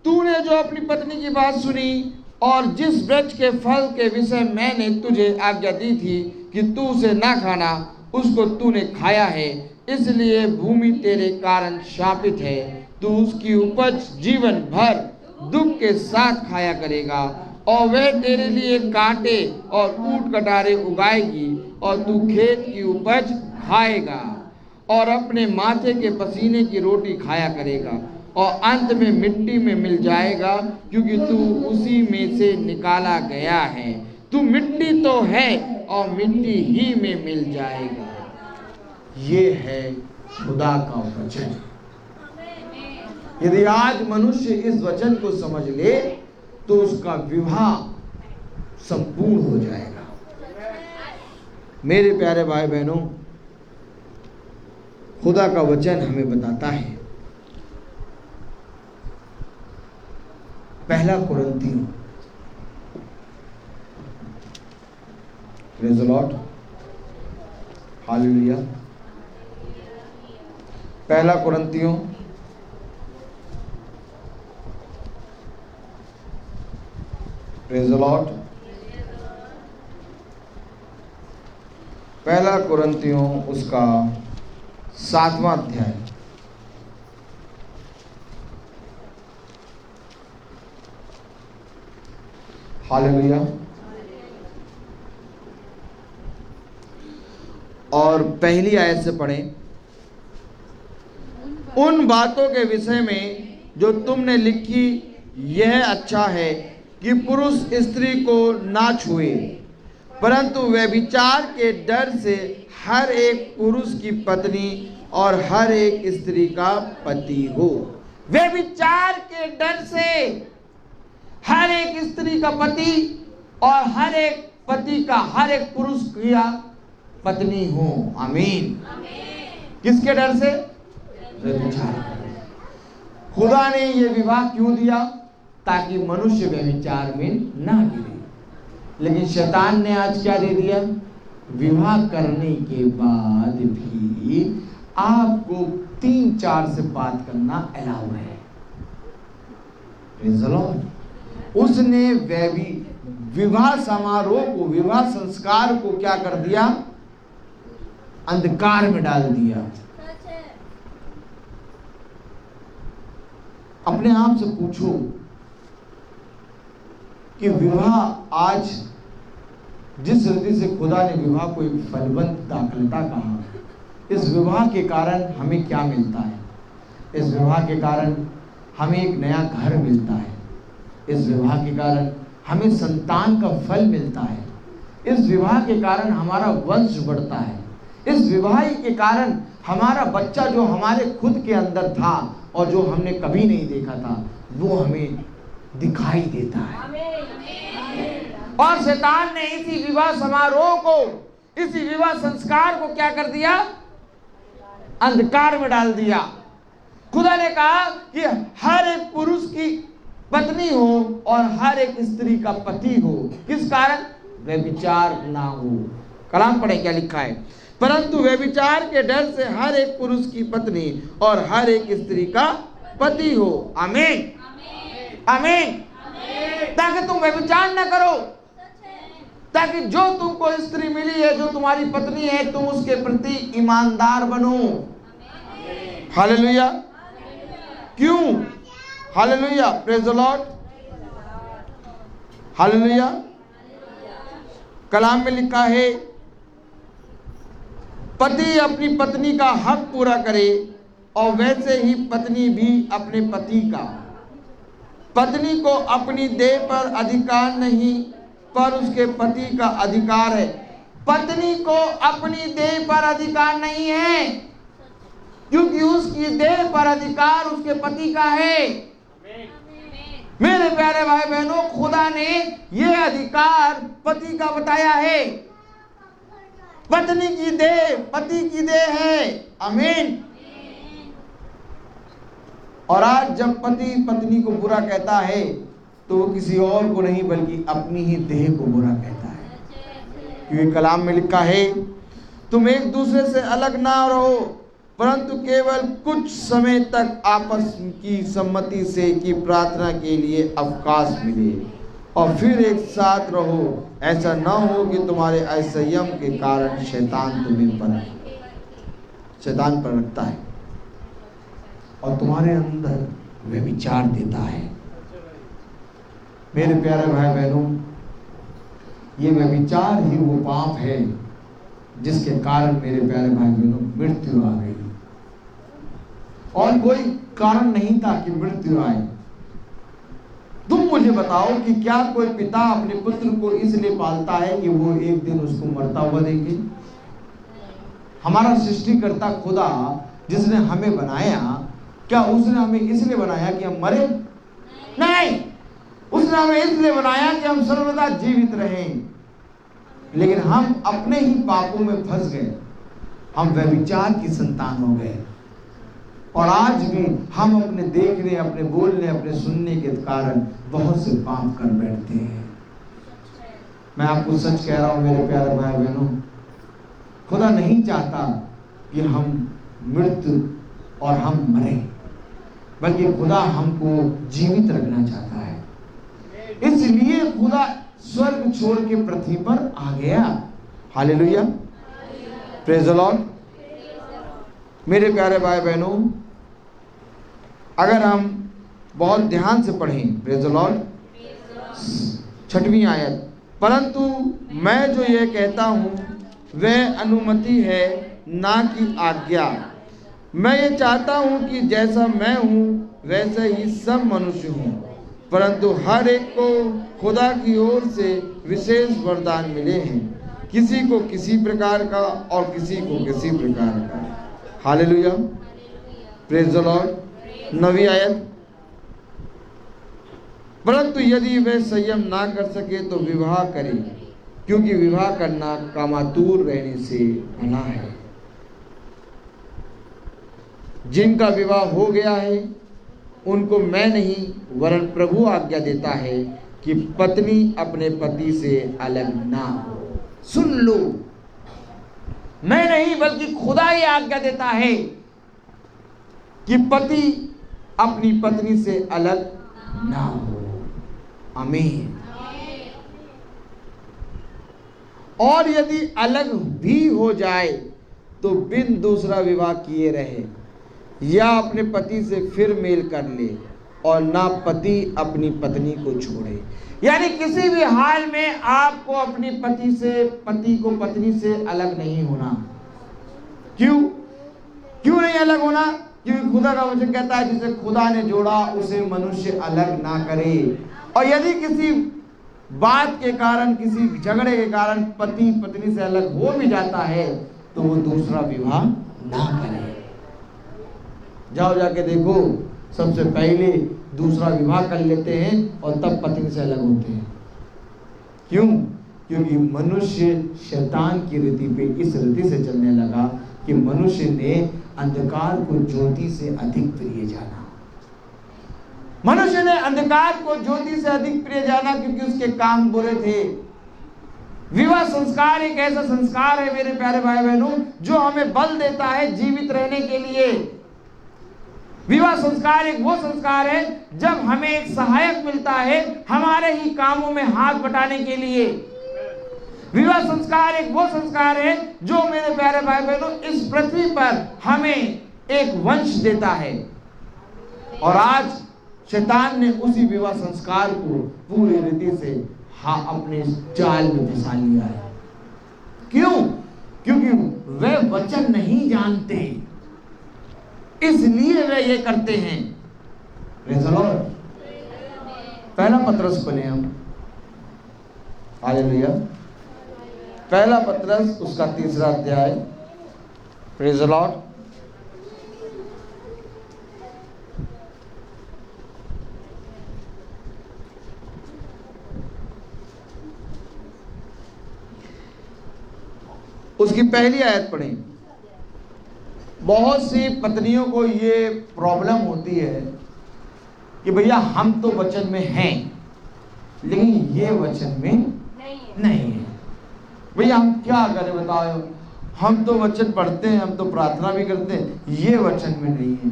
तूने जो अपनी पत्नी की बात सुनी और जिस वृक्ष के फल के विषय मैंने तुझे आज्ञा दी थी कि तू उसे ना खाना, उसको तूने खाया है, इसलिए भूमि तेरे कारण शापित है। तू उसकी उपज जीवन भर दुख के साथ खाया करेगा, और वह तेरे लिए कांटे और ऊंट कटारे उगाएगी, और तू खेत की उपज खाएगा और अपने माथे के पसीने की रोटी खाया करेगा, और अंत में मिट्टी में मिल जाएगा, क्योंकि तू उसी में से निकाला गया है। तू मिट्टी तो है और मिट्टी ही में मिल जाएगा। ये है खुदा का वचन। यदि आज मनुष्य इस वचन को समझ ले तो उसका विवाह संपूर्ण हो जाएगा। मेरे प्यारे भाई बहनों, खुदा का वचन हमें बताता है, पहला कुरिन्थियों, प्रेज़ द लॉर्ड, हालेलुया। पहला कुरिन्थियों प्रेज़ द लॉर्ड, पहला कुरिन्थियों उसका 7वां अध्याय, हालेलुया। और पहली आयत से पढ़ें, उन बातों के विषय में जो तुमने लिखी, यह अच्छा है कि पुरुष स्त्री को ना छुए, परंतु व्यभिचार के डर से हर एक पुरुष की पत्नी और हर एक स्त्री का पति हो। व्यभिचार के डर से हर एक स्त्री का पति और हर एक पति का हर एक पुरुष की पत्नी हो। आमीन। किसके डर से? व्यभिचार। खुदा ने ये विवाह क्यों दिया? ताकि मनुष्य व्यभिचार में ना गिरे। लेकिन शैतान ने आज क्या दे दिया? विवाह करने के बाद भी आपको 3-4 से बात करना अलाउ है। Praise the Lord. उसने विवाह समारोह को, विवाह संस्कार को क्या कर दिया? अंधकार में डाल दिया। अपने आप से पूछो कि विवाह आज जिस रीति से खुदा ने विवाह को एक फलवंत दाखलता कहा, इस विवाह के कारण हमें क्या मिलता है? इस विवाह के कारण हमें एक नया घर मिलता है। इस विवाह के कारण हमें संतान का फल मिलता है। इस विवाह के कारण हमारा वंश बढ़ता है। इस विवाह के कारण हमारा बच्चा जो हमारे खुद के अंदर था और जो हमने कभी नहीं देखा था, वो हमें दिखाई देता है। और शैतान ने इसी विवाह समारोह को, इसी विवाह संस्कार को क्या कर दिया? अंधकार में डाल दिया। खुदा ने कहा कि हर एक पुरुष की पत्नी हो और हर एक स्त्री का पति हो। किस कारण? व्यभिचार ना हो। कलाम पढ़े क्या लिखा है? परंतु व्यभिचार के डर से हर एक पुरुष की पत्नी और हर एक स्त्री का पति हो। आमीन, आमीन। ताकि तुम व्यभिचार न करो, ताकि जो तुमको स्त्री मिली है, जो तुम्हारी पत्नी है, तुम उसके प्रति ईमानदार बनो। हालेलुया। क्यों? Hallelujah. Praise the lord. Hallelujah. कलाम में लिखा है, पति अपनी पत्नी का हक पूरा करे और वैसे ही पत्नी भी अपने पति का। पत्नी को अपनी देह पर अधिकार नहीं, पर उसके पति का अधिकार है। पत्नी को अपनी देह पर अधिकार नहीं है, क्योंकि उसकी देह पर अधिकार उसके पति का है। मेरे प्यारे भाई बहनों, खुदा ने यह अधिकार पति का बताया है। पत्नी की देह पति की देह है। आमीन। और आज जब पति पत्नी को बुरा कहता है तो वो किसी और को नहीं बल्कि अपनी ही देह को बुरा कहता है। क्योंकि कलाम में लिखा है, तुम एक दूसरे से अलग ना रहो, परंतु केवल कुछ समय तक आपस की सम्मति से कि प्रार्थना के लिए अवकाश मिले और फिर एक साथ रहो। ऐसा ना हो कि तुम्हारे असंयम के कारण शैतान पर रखता है और तुम्हारे अंदर व्यभिचार देता है। मेरे प्यारे भाई बहनों, ये व्यभिचार ही वो पाप है जिसके कारण मेरे प्यारे भाई बहनों मृत्यु आ गई। और कोई कारण नहीं था कि मृत्यु आए। तुम मुझे बताओ कि क्या कोई पिता अपने पुत्र को इसलिए पालता है कि वो एक दिन उसको मरता हुआ देखे? हमारा सृष्टिकर्ता खुदा जिसने हमें बनाया, क्या उसने हमें इसलिए बनाया कि हम मरे? नहीं, उसने हमें इसलिए बनाया कि हम सर्वदा जीवित रहें। लेकिन हम अपने ही पापों में फंस गए, हम व्यभिचार की संतान हो गए और आज भी हम अपने देखने, अपने बोलने, अपने सुनने के कारण बहुत से पाप कर बैठते हैं। मैं आपको सच कह रहा हूं मेरे प्यारे भाई बहनों, खुदा नहीं चाहता कि हम मृत्यु और हम मरें, बल्कि खुदा हमको जीवित रखना चाहता है। इसलिए खुदा स्वर्ग छोड़ के पृथ्वी पर आ गया। Hallelujah, praise the Lord. मेरे प्यारे भाई बहनों, अगर हम बहुत ध्यान से पढ़ें, प्रेज द लॉर्ड, 6वीं आयत, परंतु मैं जो ये कहता हूँ वह अनुमति है ना कि आज्ञा। मैं ये चाहता हूँ कि जैसा मैं हूँ वैसे ही सब मनुष्य हों, परंतु हर एक को खुदा की ओर से विशेष वरदान मिले हैं, किसी को किसी प्रकार का और किसी को किसी प्रकार का। Hallelujah, praise the lord. 9वीं आयत, परंतु यदि वह संयम ना कर सके तो विवाह करे, क्योंकि विवाह करना कामातुर रहने से मना है। जिनका विवाह हो गया है उनको मैं नहीं वरन प्रभु आज्ञा देता है कि पत्नी अपने पति से अलग ना हो। सुन लो, मैं नहीं बल्कि खुदा ही आज्ञा देता है कि पति अपनी पत्नी से अलग ना हो। आमीन। और यदि अलग भी हो जाए तो बिन दूसरा विवाह किए रहे, या अपने पति से फिर मेल कर ले, और ना पति अपनी पत्नी को छोड़े। यानी किसी भी हाल में आपको अपनी पति को पत्नी से अलग नहीं होना। क्यों नहीं अलग होना? क्योंकि खुदा का वचन कहता है जिसे खुदा ने जोड़ा उसे मनुष्य अलग ना करे। और यदि किसी बात के कारण, किसी झगड़े के कारण पति पत्नी से अलग हो भी जाता है तो वो दूसरा विवाह ना करे। जाओ जाके देखो, सबसे पहले दूसरा विवाह कर लेते हैं और तब पत्नी से अलग होते हैं। क्यों? क्योंकि मनुष्य शैतान की रीति पे इस रीति से चलने लगा कि मनुष्य ने अंधकार को ज्योति से अधिक प्रिय जाना। मनुष्य ने अंधकार को ज्योति से अधिक प्रिय जाना क्योंकि उसके काम बुरे थे। विवाह संस्कार एक ऐसा संस्कार है मेरे प्यारे भाई बहनों जो हमें बल देता है जीवित रहने के लिए। विवाह संस्कार एक वो संस्कार है जब हमें एक सहायक मिलता है हमारे ही कामों में हाथ बटाने के लिए। विवाह संस्कार एक वो संस्कार है जो मेरे प्यारे भाई बहनों इस पृथ्वी पर हमें एक वंश देता है। और आज शैतान ने उसी विवाह संस्कार को पूरी रीति से अपने जाल में फंसा लिया है। क्यों? क्योंकि वे वचन नहीं जानते, इसलिए वे ये करते हैं। पहला पत्रस खोले हम। हालेलुया। पहला पत्रस उसका 3रा अध्याय। Praise the Lord. उसकी पहली आयत पढ़ें। बहुत सी पत्नियों को ये प्रॉब्लम होती है कि भैया हम तो वचन में हैं, लेकिन ये वचन में नहीं है। भैया हम क्या करें बताओ, हम तो वचन पढ़ते हैं, हम तो प्रार्थना भी करते हैं, ये वचन में नहीं है।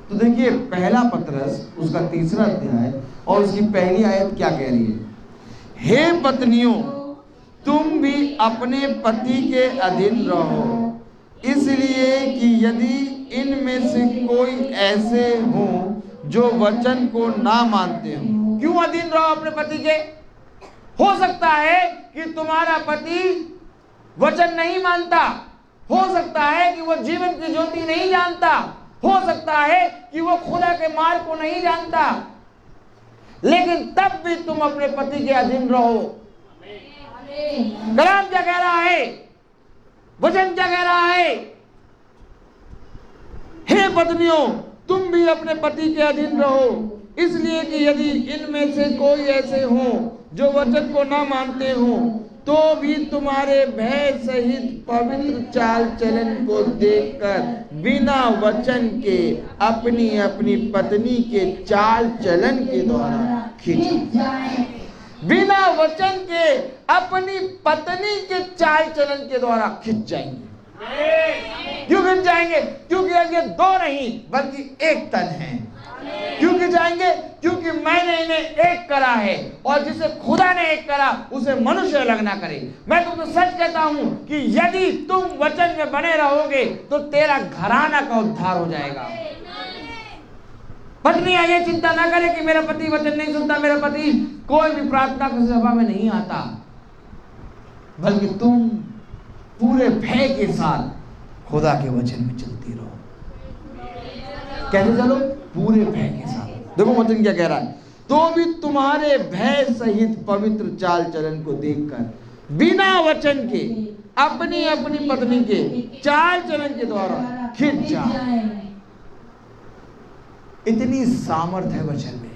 तो देखिए पहला पतरस उसका 3रा अध्याय और उसकी पहली आयत क्या कह रही है, हे पत्नियों तुम भी अपने पति के अधीन रहो, इसलिए कि यदि इनमें से कोई ऐसे हो जो वचन को ना मानते हो। क्यों अधीन रहो अपने पति के? हो सकता है कि तुम्हारा पति वचन नहीं मानता, हो सकता है कि वो जीवन की ज्योति नहीं जानता, हो सकता है कि वो खुदा के मार्ग को नहीं जानता, लेकिन तब भी तुम अपने पति के अधीन रहो। कलाम क्या कह रहा है, वचन क्या कह रहा है? हे पत्नियों तुम भी अपने पति के अधीन रहो, इसलिए कि यदि इनमें से कोई ऐसे हो जो वचन को ना मानते हो, तो भी तुम्हारे भय सहित पवित्र चाल चलन को देखकर बिना वचन के अपनी अपनी पत्नी के चाल चलन के द्वारा खींच जाए। बिना वचन के अपनी पत्नी के चाल चलन के द्वारा खींच जाएंगे। क्यों खींच जाएंगे? क्योंकि अब ये 2 नहीं बल्कि 1 तन है। क्यों खींच जाएंगे? क्योंकि मैंने इन्हें एक करा है, और जिसे खुदा ने एक करा उसे मनुष्य अलग ना करे। मैं तुमको सच कहता हूं कि यदि तुम वचन में बने रहोगे तो तेरा घराना का उद्धार हो जाएगा। पत्नियां ये चिंता ना करे कि मेरा पति वचन नहीं सुनता, मेरा पति कोई भी प्रार्थना की सभा में नहीं आता, बल्कि तुम पूरे भय के साथ खुदा के वचन में चलती रहो। कैसे चलो? पूरे भय के साथ। देखो वचन क्या कह रहा है, तो भी तुम्हारे भय सहित पवित्र चाल चलन को देखकर बिना वचन के अपनी अपनी पत्नी के चाल चलन के द्वारा खींच जाए। इतनी सामर्थ है वचन में,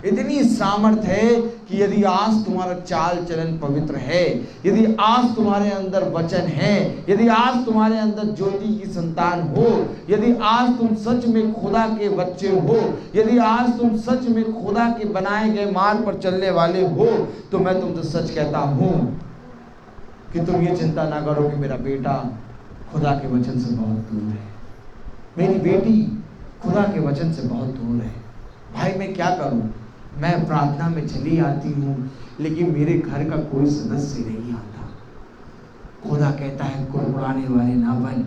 इतनी सामर्थ है कि यदि आज तुम्हारा चाल चलन पवित्र है, यदि आज तुम्हारे अंदर वचन है, यदि आज तुम्हारे अंदर ज्योति की संतान हो, यदि आज तुम सच में खुदा के बच्चे हो, यदि आज तुम सच में खुदा के बनाए गए मार्ग पर चलने वाले हो, तो मैं तुमसे सच कहता हूं कि तुम ये चिंता ना करो कि मेरा बेटा खुदा के वचन से बहुत दूर है, मेरी बेटी खुदा के वचन से बहुत दूर है। भाई मैं क्या करूं, मैं प्रार्थना में चली आती हूँ लेकिन मेरे घर का कोई सदस्य नहीं आता। खुदा कहता है कुड़कुड़ाने वाले ना बन।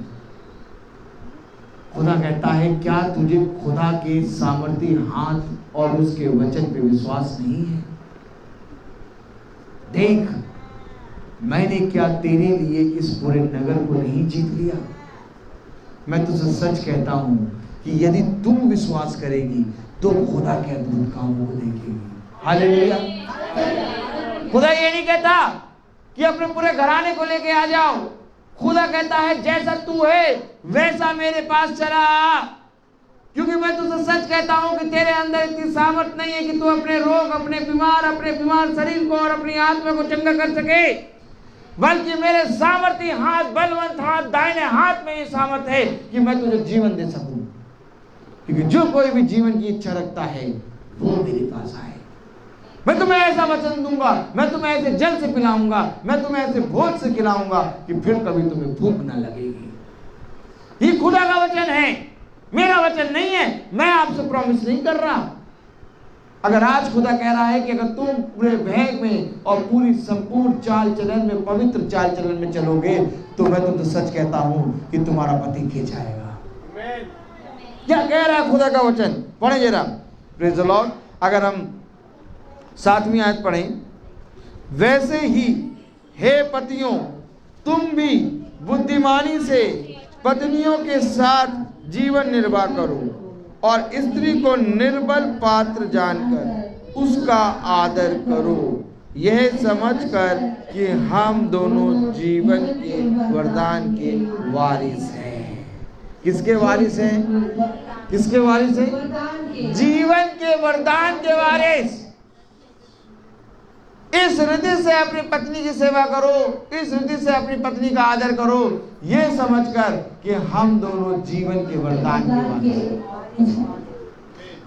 खुदा कहता है क्या तुझे खुदा के सामर्थी हाथ और उसके वचन पे विश्वास नहीं है? देख मैंने क्या तेरे लिए इस पूरे नगर को नहीं जीत लिया। मैं तुझे सच कहता हूं कि यदि तू विश्वास करेगी तो खुदा के अद्भुत कामों को देखेगी। हालेलुया। खुदा ये नहीं कहता कि अपने पूरे घराने को लेके आ जाओ। खुदा कहता है जैसा तू है वैसा मेरे पास चला आ। क्योंकि मैं तुझसे सच कहता हूं कि तेरे अंदर इतनी सामर्थ नहीं है कि तू अपने रोग, अपने बीमार शरीर को और अपनी आत्मा को चंगा कर सके, बल्कि मेरे सामर्थी हाथ, बलवंत हाथ, दाहिने हाथ में ये सामर्थ है कि मैं तुझे जीवन दे सकूं। क्योंकि जो कोई भी जीवन की इच्छा रखता है वो मेरे पास आए। मैं तुम्हें ऐसा वचन दूंगा, मैं तुम्हें ऐसे जल से पिलाऊंगा, मैं तुम्हें ऐसे भोज से खिलाऊंगा कि फिर कभी तुम्हें भूख ना लगेगी। ये खुदा का वचन है, मेरा वचन नहीं है। मैं आपसे प्रॉमिस नहीं कर रहा। अगर आज खुदा कह रहा है कि अगर तुम पूरे भय में और पूरी संपूर्ण चाल चलन में, पवित्र चाल चलन में चलोगे, तो मैं तुमसे सच कहता हूं कि तुम्हारा पति खींच आएगा। क्या कह रहा है खुदा का वचन? पढ़े जरा, प्रेज़ द लॉर्ड। अगर हम 7वीं आयत पढ़ें, वैसे ही हे पतियों तुम भी बुद्धिमानी से पत्नियों के साथ जीवन निर्वाह करो और स्त्री को निर्बल पात्र जानकर उसका आदर करो, यह समझकर कि हम दोनों जीवन के वरदान के वारिस हैं। किसके वारिस हैं? किसके वारिस हैं? जीवन के वरदान के वारिस। इस हृदय से अपनी पत्नी की सेवा करो, इस हृदय से अपनी पत्नी का आदर करो, ये समझकर कि हम दोनों जीवन के वरदान के वारिस।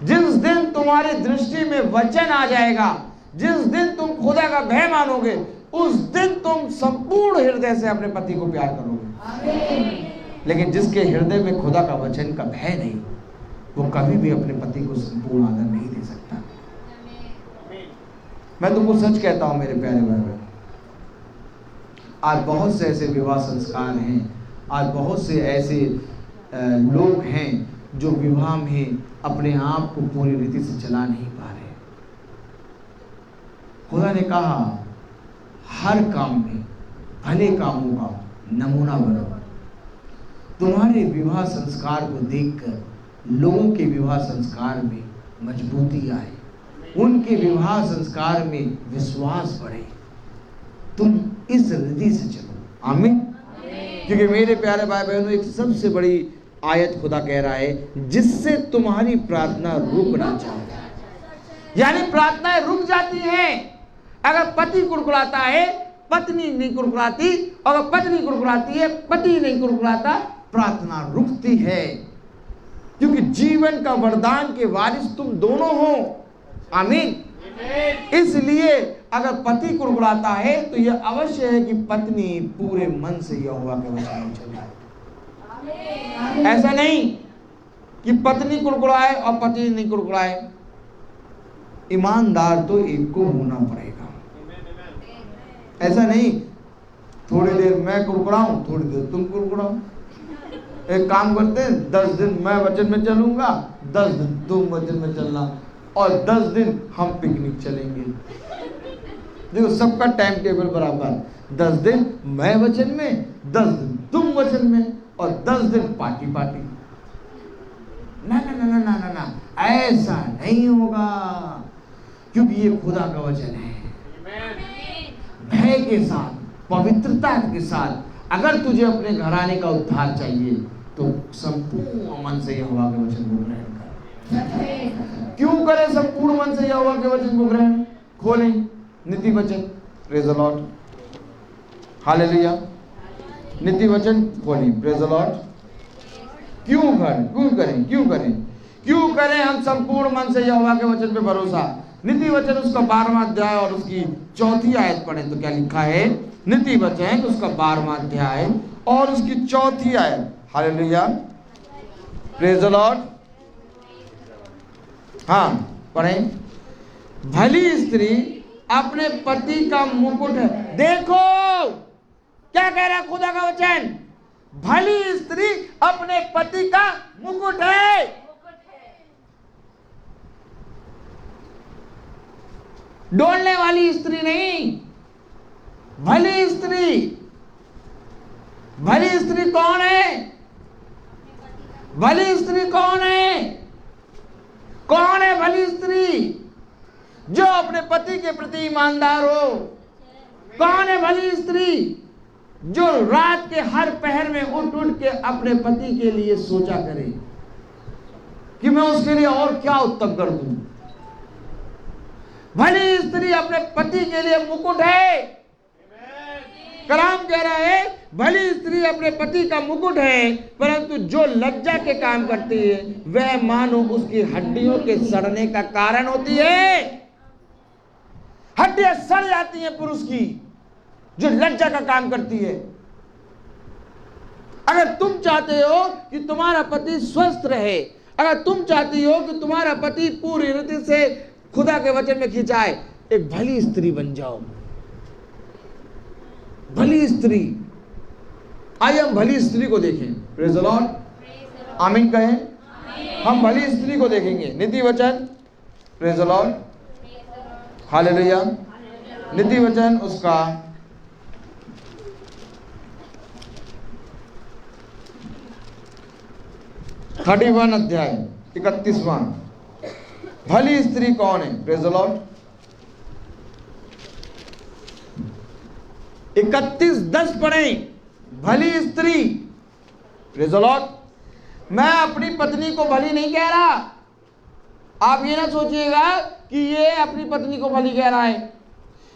जिस दिन तुम्हारी दृष्टि में वचन आ जाएगा, जिस दिन तुम खुदा का भय मानोगे उस दिन तुम संपूर्ण हृदय से अपने पति को प्यार करोगे। लेकिन जिसके हृदय में खुदा का वचन का भय नहीं, वो कभी भी अपने पति को संपूर्ण आदर नहीं दे सकता। मैं तुमको सच कहता हूं मेरे प्यारे भाई, आज बहुत से ऐसे विवाह संस्कार हैं, आज बहुत से ऐसे लोग हैं जो विवाह में अपने आप को पूरी रीति से चला नहीं पा रहे। खुदा ने कहा हर काम में भले कामों का नमूना बनो। तुम्हारे विवाह संस्कार को देखकर लोगों के विवाह संस्कार में मजबूती आए, उनके विवाह संस्कार में विश्वास बढ़े। तुम इस रीति से चलो। आमीन। क्योंकि मेरे प्यारे भाई बहनों, एक सबसे बड़ी आयत खुदा कह रहा है जिससे तुम्हारी प्रार्थना रुक ना जाए। यानी प्रार्थनाएं रुक जाती हैं। अगर पति कुड़कुड़ाता है पत्नी नहीं कुड़कुड़ाती, अगर पत्नी कुड़कुड़ाती है पति नहीं कुड़कुड़ाता, प्रार्थना रुकती है। क्योंकि जीवन का वरदान के वारिस तुम दोनों हो। आमीन। इसलिए अगर पति कुड़कुड़ाता है तो यह अवश्य है कि पत्नी पूरे मन से यहोवा के वचन में चले। ऐसा नहीं कि पत्नी कुड़कुड़ाए और पति नहीं कुड़कुड़ाए। ईमानदार तो एक को होना पड़ेगा। ऐसा नहीं थोड़ी देर मैं कुड़कुड़ाऊं थोड़ी देर तुम कुड़कुड़ाओ। एक काम करते हैं, 10 दिन मैं वचन में चलूंगा, 10 दिन तुम वचन में चलना, और 10 दिन हम पिकनिक चलेंगे। देखो सबका टाइम टेबल बराबर, 10 दिन मैं वचन में, 10 दिन तुम वचन में, और 10 दिन पार्टी पार्टी। ना ना ना ना ना ना ना, ऐसा नहीं होगा। क्योंकि ये खुदा का वचन है। भय के साथ, पवित्रता के साथ अगर तुझे अपने घराने का उद्धार चाहिए तो संपूर्ण मन से यहोवा के वचन को ग्रहण कर। क्यों करें संपूर्ण मन से यहोवा के वचन को ग्रहण? खोलें नीति वचन, प्रेज द लॉर्ड, हालेलुया। नीति वचन खोलें, प्रेज द लॉर्ड। क्यों करें हम संपूर्ण मन से यहोवा के वचन पे भरोसा? नीति वचन उसका 12वां अध्याय और उसकी 4थी आयत पढ़े तो क्या लिखा है? नीति वचन उसका 12वां अध्याय और उसकी 4थी आयत। Hallelujah, praise the Lord. हाँ पढ़ें। भली स्त्री अपने पति का मुकुट है। देखो क्या कह रहा है खुदा का वचन? भली स्त्री अपने पति का मुकुट है। डोलने वाली स्त्री नहीं, भली स्त्री। भली स्त्री कौन है? भली स्त्री कौन है? कौन है भली स्त्री? जो अपने पति के प्रति ईमानदार हो। कौन है भली स्त्री? जो रात के हर पहर में उठ उठ के अपने पति के लिए सोचा करे कि मैं उसके लिए और क्या उत्तम कर दूं। भली स्त्री अपने पति के लिए मुकुट है। कलाम कह रहा है भली स्त्री अपने पति का मुकुट है, परंतु जो लज्जा के काम करती है वह मानो उसकी हड्डियों के सड़ने का कारण होती है। हड्डियां सड़ जाती हैं पुरुष की जो लज्जा का काम करती है। अगर तुम चाहते हो कि तुम्हारा पति स्वस्थ रहे, अगर तुम चाहती हो कि तुम्हारा पति पूरी रीति से खुदा के वचन में खिंचाए, एक भली स्त्री बन जाओ। भली स्त्री। आइए हम भली स्त्री को देखें। प्रेज द लॉर्ड, आमीन कहें। हम भली स्त्री को देखेंगे। नीति वचन, प्रेज द लॉर्ड, हालेलुया। नीति वचन उसका 31 अध्याय 31वां। भली स्त्री कौन है? Praise the Lord. 31:10 पढ़ें। भली स्त्री, प्रेज द लॉर्ड। मैं अपनी पत्नी को भली नहीं कह रहा। आप ये ना सोचिएगा कि ये अपनी पत्नी को भली कह रहा है।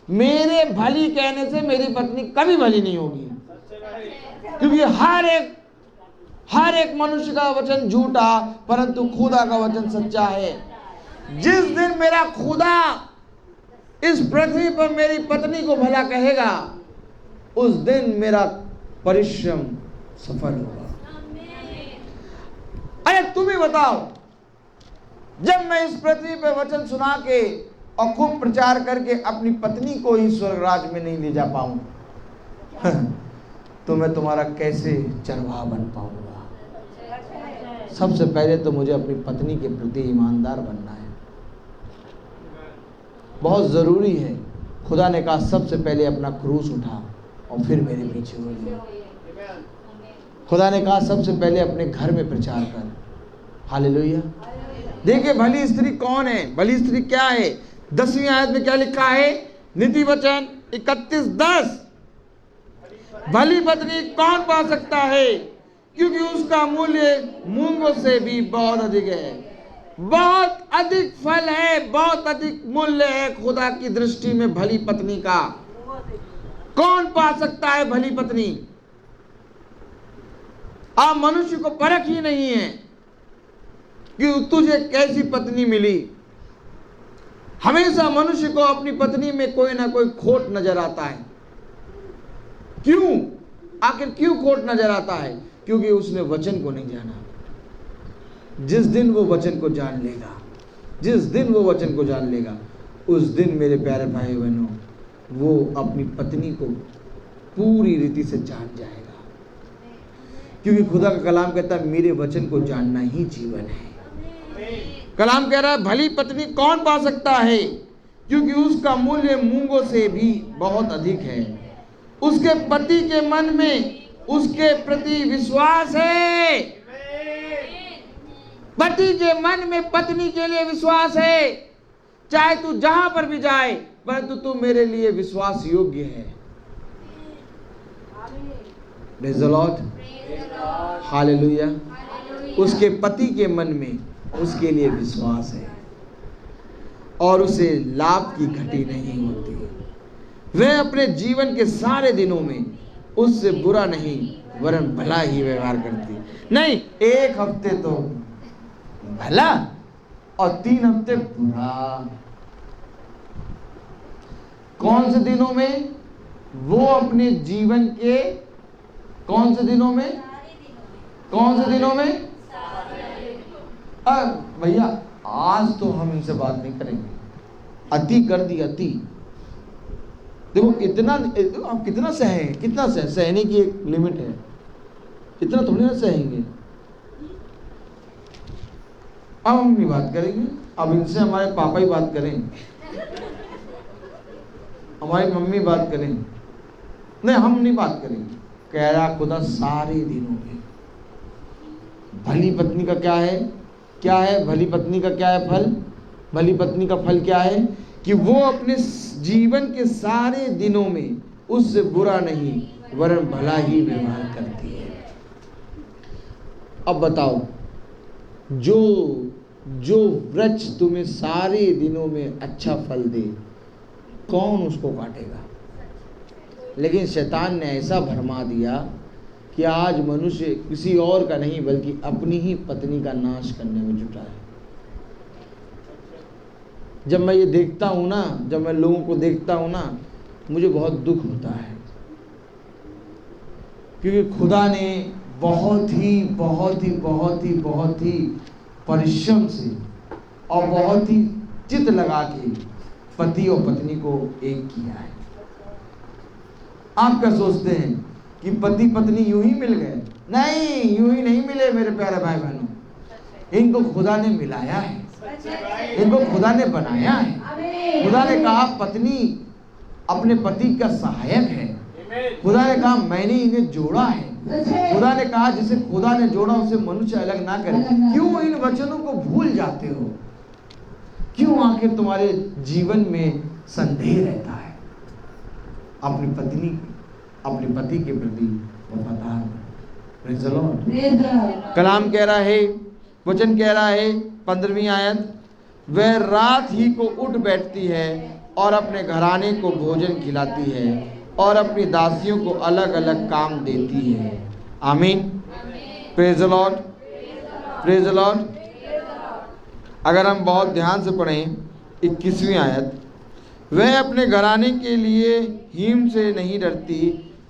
मेरे भली कहने से मेरी पत्नी कभी भली नहीं होगी, क्योंकि हर एक मनुष्य का वचन झूठा, परंतु खुदा का वचन सच्चा है। जिस दिन मेरा खुदा इस पृथ्वी पर मेरी पत्नी को भला कहेगा, उस दिन मेरा परिश्रम सफल होगा। अरे तुम ही बताओ, जब मैं इस पृथ्वी पर वचन सुना के और खूब प्रचार करके अपनी पत्नी को ही स्वर्ग राज में नहीं ले जा पाऊं, तो मैं तुम्हारा कैसे चरवाहा बन पाऊंगा? सबसे पहले तो मुझे अपनी पत्नी के प्रति ईमानदार बनना है, बहुत जरूरी है। खुदा ने कहा सबसे पहले अपना क्रूस उठा और फिर मेरे पीछे हो जा। खुदा ने कहा सबसे पहले अपने घर में प्रचार कर। हालेलुया। देखिए भली स्त्री कौन है, भली स्त्री क्या है? 10वीं आयत में क्या लिखा है? नीति वचन 31:10, भली पत्नी कौन पा सकता है, क्योंकि उसका मूल्य मूंगों से भी बहुत अधिक है। बहुत अधिक फल है, बहुत अधिक मूल्य है खुदा की दृष्टि में भली पत्नी का। कौन पा सकता है भली पत्नी? आप मनुष्य को परख ही नहीं है कि तुझे कैसी पत्नी मिली। हमेशा मनुष्य को अपनी पत्नी में कोई ना कोई खोट नजर आता है। क्यों? आखिर क्यों खोट नजर आता है? क्योंकि उसने वचन को नहीं जाना। जिस दिन वो वचन को जान लेगा, जिस दिन वो वचन को जान लेगा, उस दिन मेरे प्यारे भाई बहनों, वो अपनी पत्नी को पूरी रीति से जान जाएगा। क्योंकि खुदा का कलाम कहता है मेरे वचन को जानना ही जीवन है। कलाम कह रहा है भली पत्नी कौन पा सकता है, क्योंकि उसका मूल्य मूंगों से भी बहुत अधिक है। उसके पति के मन में उसके प्रति विश्वास है। पति के मन में पत्नी के लिए विश्वास है। चाहे तू जहां पर भी जाए, परंतु तू मेरे लिए विश्वास योग्य है। Praise the lord, hallelujah. उसके पति के मन में उसके लिए विश्वास है और उसे लाभ की घटी नहीं होती। वह अपने जीवन के सारे दिनों में उससे बुरा नहीं वरन भला ही व्यवहार करती। नहीं, एक हफ्ते तो भला और 3 हफ्ते बुरा। कौन से दिनों में? वो अपने जीवन के कौन से दिनों में? कौन से दिनों में? भैया आज तो हम इनसे बात नहीं करेंगे। अति कर दी, अति। देखो इतना आप कितना सहें, कितना सहने की एक लिमिट है। इतना थोड़ी ना सहेंगे। अब हम नहीं बात करेंगे। अब इनसे हमारे पापा ही बात करें, हमारी मम्मी बात करें। नहीं, हम नहीं बात करेंगे। कह रहा खुदा सारे दिनों में। भली पत्नी का क्या है? क्या है भली पत्नी का? क्या है फल? भली पत्नी का फल क्या है? कि वो अपने जीवन के सारे दिनों में उससे बुरा नहीं वरन भला ही व्यवहार करती है। अब बताओ, जो वृक्ष तुम्हें सारे दिनों में अच्छा फल दे, कौन उसको काटेगा? लेकिन शैतान ने ऐसा भरमा दिया कि आज मनुष्य किसी और का नहीं बल्कि अपनी ही पत्नी का नाश करने में जुटा है। जब मैं ये देखता हूँ ना, जब मैं लोगों को देखता हूँ ना, मुझे बहुत दुख होता है। क्योंकि खुदा ने बहुत ही परिश्रम से और बहुत ही चित लगा के पति और पत्नी को एक किया है। आप क्या सोचते हैं कि पति पत्नी यूं ही मिल गए? नहीं, यूं ही नहीं मिले मेरे प्यारे भाई बहनों। इनको खुदा ने मिलाया है, इनको खुदा ने बनाया है। खुदा ने कहा पत्नी अपने पति का सहायक है। खुदा ने कहा मैंने इन्हें जोड़ा है। खुदा ने कहा जिसे खुदा ने जोड़ा उसे मनुष्य अलग ना करे। क्यों इन वचनों को भूल जाते हो? क्यों आखिर तुम्हारे जीवन में संदेह रहता है? अपनी पत्नी, अपने पति के प्रति वफादार। Praise the Lord. कलाम कह रहा है, वचन कह रहा है 15वीं आयत, वह रात ही को उठ बैठती है और अपने घराने को भोजन खिलाती है और अपनी दासियों को अलग अलग काम देती है। आमीन। Praise the lord, praise the Lord. अगर हम बहुत ध्यान से पढ़ें 21वीं आयत, वह अपने घराने के लिए हिम से नहीं डरती,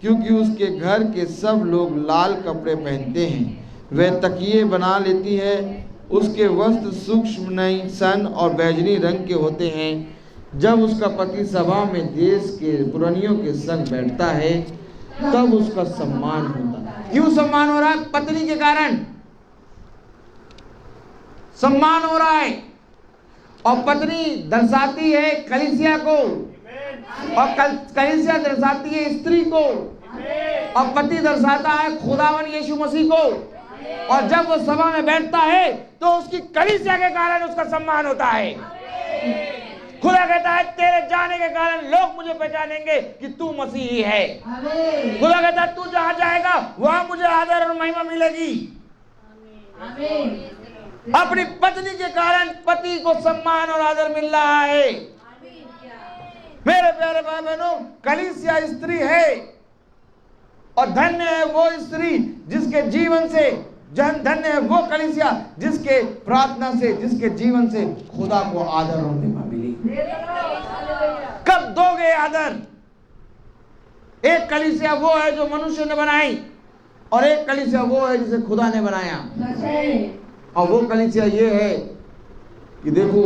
क्योंकि उसके घर के सब लोग लाल कपड़े पहनते हैं। वह तकिए बना लेती है, उसके वस्त्र सूक्ष्म नई सन और बैजनी रंग के होते हैं। जब उसका पति सभा में देश के पुरानियों के संग बैठता है, तब उसका सम्मान होता है। क्यों सम्मान हो रहा है? पत्नी के कारण सम्मान हो रहा है। और पत्नी दर्शाती है कलीसिया को, और कलीसिया दर्शाती है स्त्री को, और पति दर्शाता है खुदावन यीशु मसीह को। और जब वो सभा में बैठता है तो उसकी कलीसिया के कारण उसका सम्मान होता है। खुदा कहता है तेरे जाने के कारण लोग मुझे पहचानेंगे कि तू मसीही है। खुदा कहता है तू जहां जाएगा वहां मुझे आदर और महिमा मिलेगी। अपनी पत्नी के कारण पति को सम्मान और आदर मिल रहा है। मेरे प्यारे भाई बहनों, कलीसिया स्त्री है, और धन्य है वो स्त्री जिसके जीवन से, धन्य है वो कलीसिया जिसके प्रार्थना से, जिसके जीवन से खुदा को आदर और महिमा मिली। कब दोगे आदर? एक कलीसिया वो है जो मनुष्य ने बनाई, और एक कलीसिया वो है जिसे खुदा ने बनाया। और वो कलीसिया ये है कि देखो,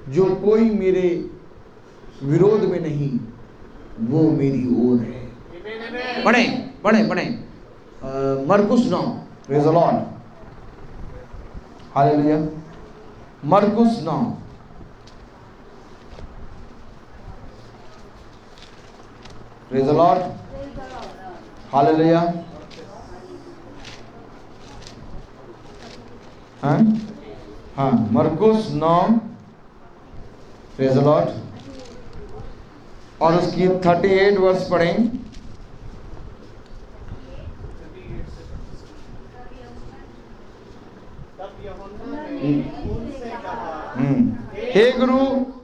जो कोई मेरे विरोध में नहीं वो मेरी ओर है। पढ़े मरकुस 9, प्रेज़ द लॉर्ड, हालेलुया। मरकुस 9, प्रेज़ द लॉर्ड, हालेलुया। हाँ, मरकुस 9, प्रेज़ द लॉर्ड, और उसकी 38 वर्ष पढ़ें। हे गुरु,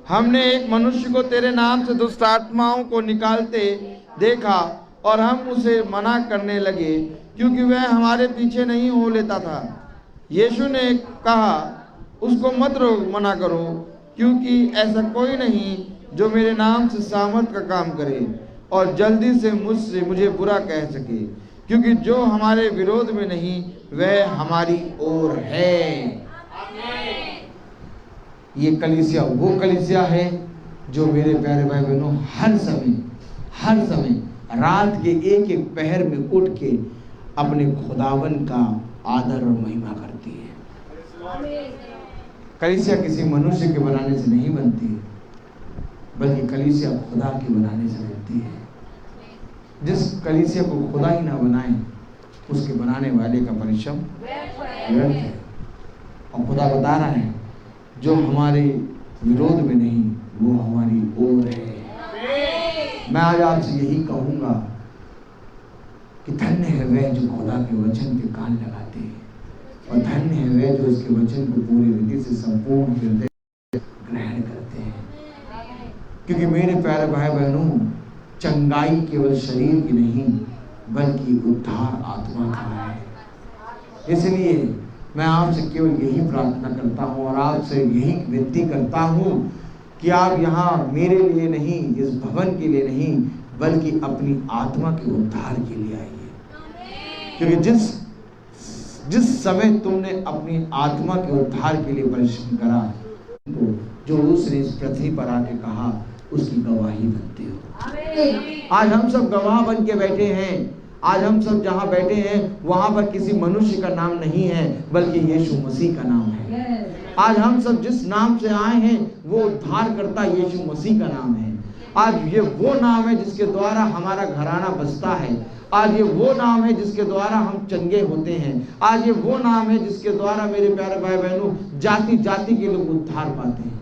हमने एक मनुष्य को तेरे नाम से दुष्ट आत्माओं को निकालते देखा, और हम उसे मना करने लगे, क्योंकि वह हमारे पीछे नहीं हो लेता था। यीशु ने कहा, उसको मत मना करो, क्योंकि ऐसा कोई नहीं जो मेरे नाम से सामर्थ का काम करे और जल्दी से मुझे बुरा कह सके, क्योंकि जो हमारे विरोध में नहीं वह हमारी ओर है। ये कलीसिया वो कलीसिया है जो मेरे प्यारे भाई बहनों हर समय रात के एक एक पहर में उठ के अपने खुदावन का आदर और महिमा करती है। कलीसिया किसी मनुष्य के बनाने से नहीं बनती, बल्कि कलीसिया खुदा के बनाने से बनती है। जिस कलीसिया को खुदा ही ना बनाए, उसके बनाने वाले का परिश्रम व्यर्थ है। और खुदा बता रहा है, जो हमारे विरोध में नहीं वो हमारी ओर है। मैं आज आपसे यही कहूंगा कि धन्य है वह जो खुदा के वचन के कान लगाते हैं, और धन्य है वह जो इसके वचन को पूरी रीति से संपूर्ण हृदय ग्रहण करते हैं। क्योंकि मेरे प्यारे भाई बहनों, चंगाई केवल शरीर की नहीं बल्कि उद्धार आत्मा का है। इसलिए मैं आपसे केवल यही प्रार्थना करता हूँ और आपसे यही विनती करता हूँ कि आप यहाँ मेरे लिए नहीं, इस भवन के लिए नहीं, बल्कि अपनी आत्मा के उद्धार के लिए आइए। क्योंकि जिस समय तुमने अपनी आत्मा के उद्धार के लिए परिश्रम करा, तो जो उसने इस पृथ्वी पर आके कहा उसकी गवाही बनते हो। आज हम सब गवाह बन के बैठे हैं। आज हम सब जहाँ बैठे हैं वहाँ पर किसी मनुष्य का नाम नहीं है, बल्कि यीशु मसीह का नाम है। आज हम सब जिस नाम से आए हैं वो उद्धारकर्ता यीशु मसीह का नाम है। आज ये वो नाम है जिसके द्वारा हमारा घराना बसता है। आज ये वो नाम है जिसके द्वारा हम चंगे होते हैं। आज ये वो नाम है जिसके द्वारा मेरे प्यारे भाई बहनों जाति जाति के लोग उद्धार पाते हैं।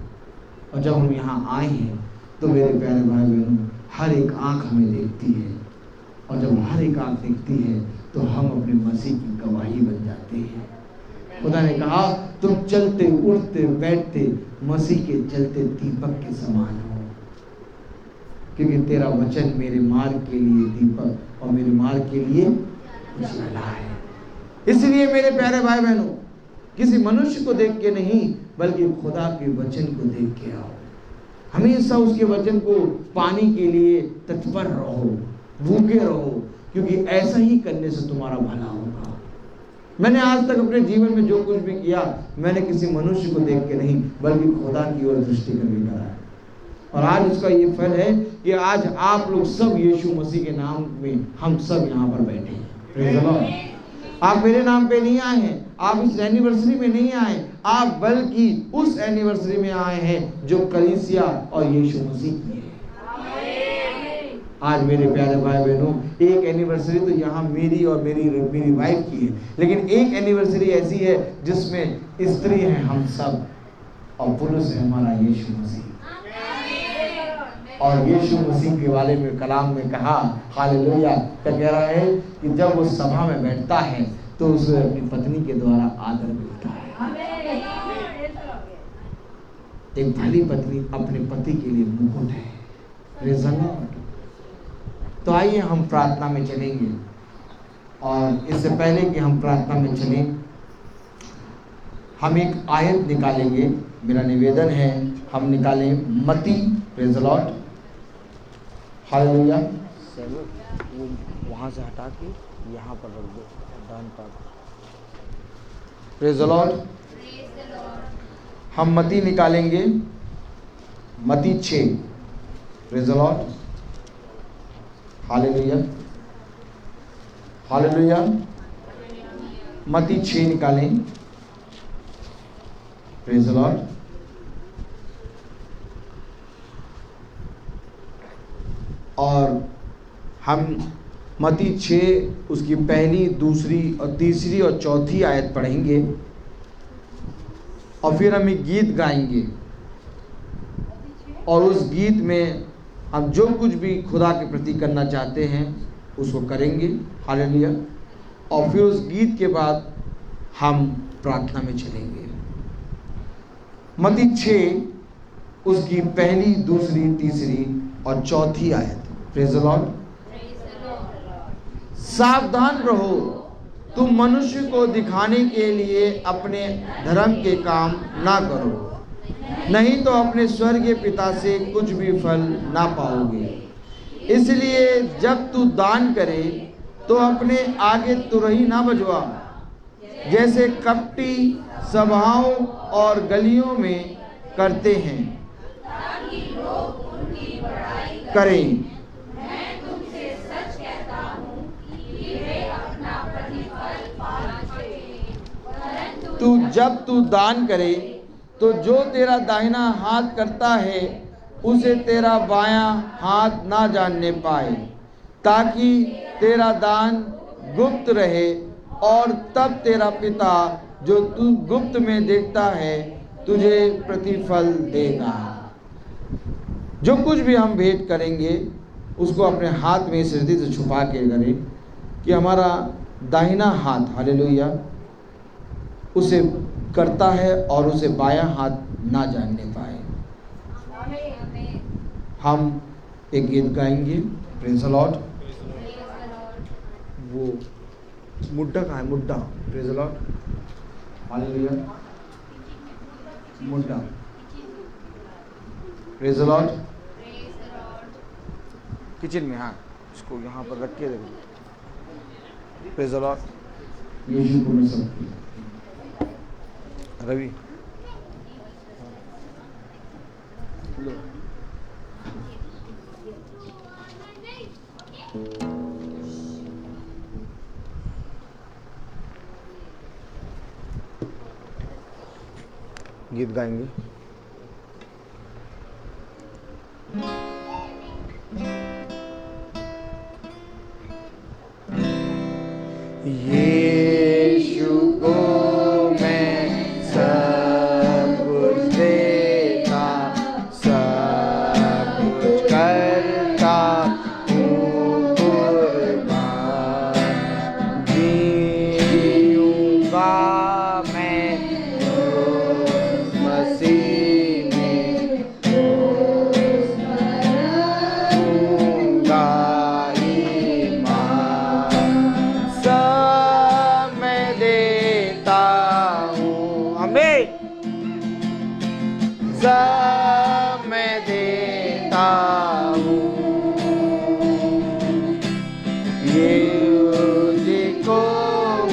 और जब हम यहाँ आए हैं तो मेरे प्यारे भाई बहनों हर एक आंख हमें देखती है, और जब हर एक आंख देखती है तो हम अपने मसीह की गवाही बन जाते हैं। खुदा ने कहा, तुम चलते उठते बैठते मसीह के जलते दीपक के समान हो, क्योंकि तेरा वचन मेरे मार्ग के लिए दीपक और मेरे मार्ग के लिए उजाला है। इसलिए मेरे प्यारे भाई बहनों, किसी मनुष्य को देख के नहीं बल्कि खुदा के वचन को देख के आओ। हमेशा उसके वचन को पाने के लिए तत्पर रहो, भूखे रहो, क्योंकि ऐसा ही करने से तुम्हारा भला होगा। मैंने आज तक अपने जीवन में जो कुछ भी किया, मैंने किसी मनुष्य को देख के नहीं, बल्कि खुदा की ओर दृष्टि करके करा है। और आज उसका ये फल है कि आज आप लोग सब यीशु मसीह के नाम में हम सब यहाँ पर बैठे हैं। Praise the Lord. आप मेरे नाम पे नहीं आए हैं, आप इस एनिवर्सरी में नहीं आए, आप बल्कि उस एनिवर्सरी में आए हैं जो कलीसिया और यीशु मसीह की है। आज मेरे प्यारे भाई बहनों, एक एनिवर्सरी तो यहाँ मेरी और मेरी वाइफ की है, लेकिन एक एनिवर्सरी ऐसी है जिसमें स्त्री है हम सब और पुरुष है हमारा यीशु मसीह। और यीशु मसीह के बारे में कलाम में कहा, हालेलुया, क्या कह रहा है कि जब वो सभा में बैठता है तो उसे अपनी पत्नी के द्वारा आदर मिलता है। एक भली पत्नी अपने पति के लिए मुकुट है। Praise the Lord. तो आइए हम प्रार्थना में चलेंगे, और इससे पहले कि हम प्रार्थना में चलें, हम एक आयत निकालेंगे। मेरा निवेदन है हम निकालें मत्ती, प्रेज़ द लॉर्ड, हालेलुया। वो वहाँ से हटा के यहाँ पर रख दो, डान पर। Praise the Lord. हम मत्ती निकालेंगे, मत्ती 6, praise the lord, hallelujah, hallelujah. मत्ती 6 निकालें, प्रेज़ द लॉर्ड। और हम मत्ती 6 उसकी पहली, दूसरी और तीसरी और चौथी आयत पढ़ेंगे, और फिर हम एक गीत गाएंगे, और उस गीत में हम जो कुछ भी खुदा के प्रति करना चाहते हैं उसको करेंगे, हालेलुया। और फिर उस गीत के बाद हम प्रार्थना में चलेंगे। मत्ती 6 उसकी पहली, दूसरी, तीसरी और चौथी आयत, प्रेज़ द लॉर्ड। सावधान रहो, तुम मनुष्य को दिखाने के लिए अपने धर्म के काम ना करो, नहीं तो अपने स्वर्गीय पिता से कुछ भी फल ना पाओगे। इसलिए जब तू दान करे तो अपने आगे तुरही ना बजवा, जैसे कपटी सभाओं और गलियों में करते हैं, करें। जब तू दान करे तो जो तेरा दाहिना हाथ करता है उसे तेरा बायां हाथ ना जानने पाए, ताकि तेरा दान गुप्त रहे, और तब तेरा पिता जो तू गुप्त में देखता है तुझे प्रतिफल देगा। जो कुछ भी हम भेंट करेंगे उसको अपने हाथ में इस हृदय से छुपा के करें कि हमारा दाहिना हाथ, हालेलुया, उसे करता है और उसे बायां हाथ ना जानने पाए। हम एक गीत गाएंगे, प्रेज़ द लॉर्ड। वो मुड्डा कहाँ है? मुड्डा, प्रेज़ द लॉर्ड, हालेलुया, मुड्डा, प्रेज़ द लॉर्ड। किचन में, हाँ, इसको यहाँ पर रख के देखो, प्रेज़ द लॉर्ड। यीशु को मैं सब रवि लो। गीत गाएंगे। यीशु को मैं सब कुछ देता, सब कुछ करता हूँ कुर्बान, जीऊँगा मैं मसीह में, दूँगा ईमान, सब यीशु जी को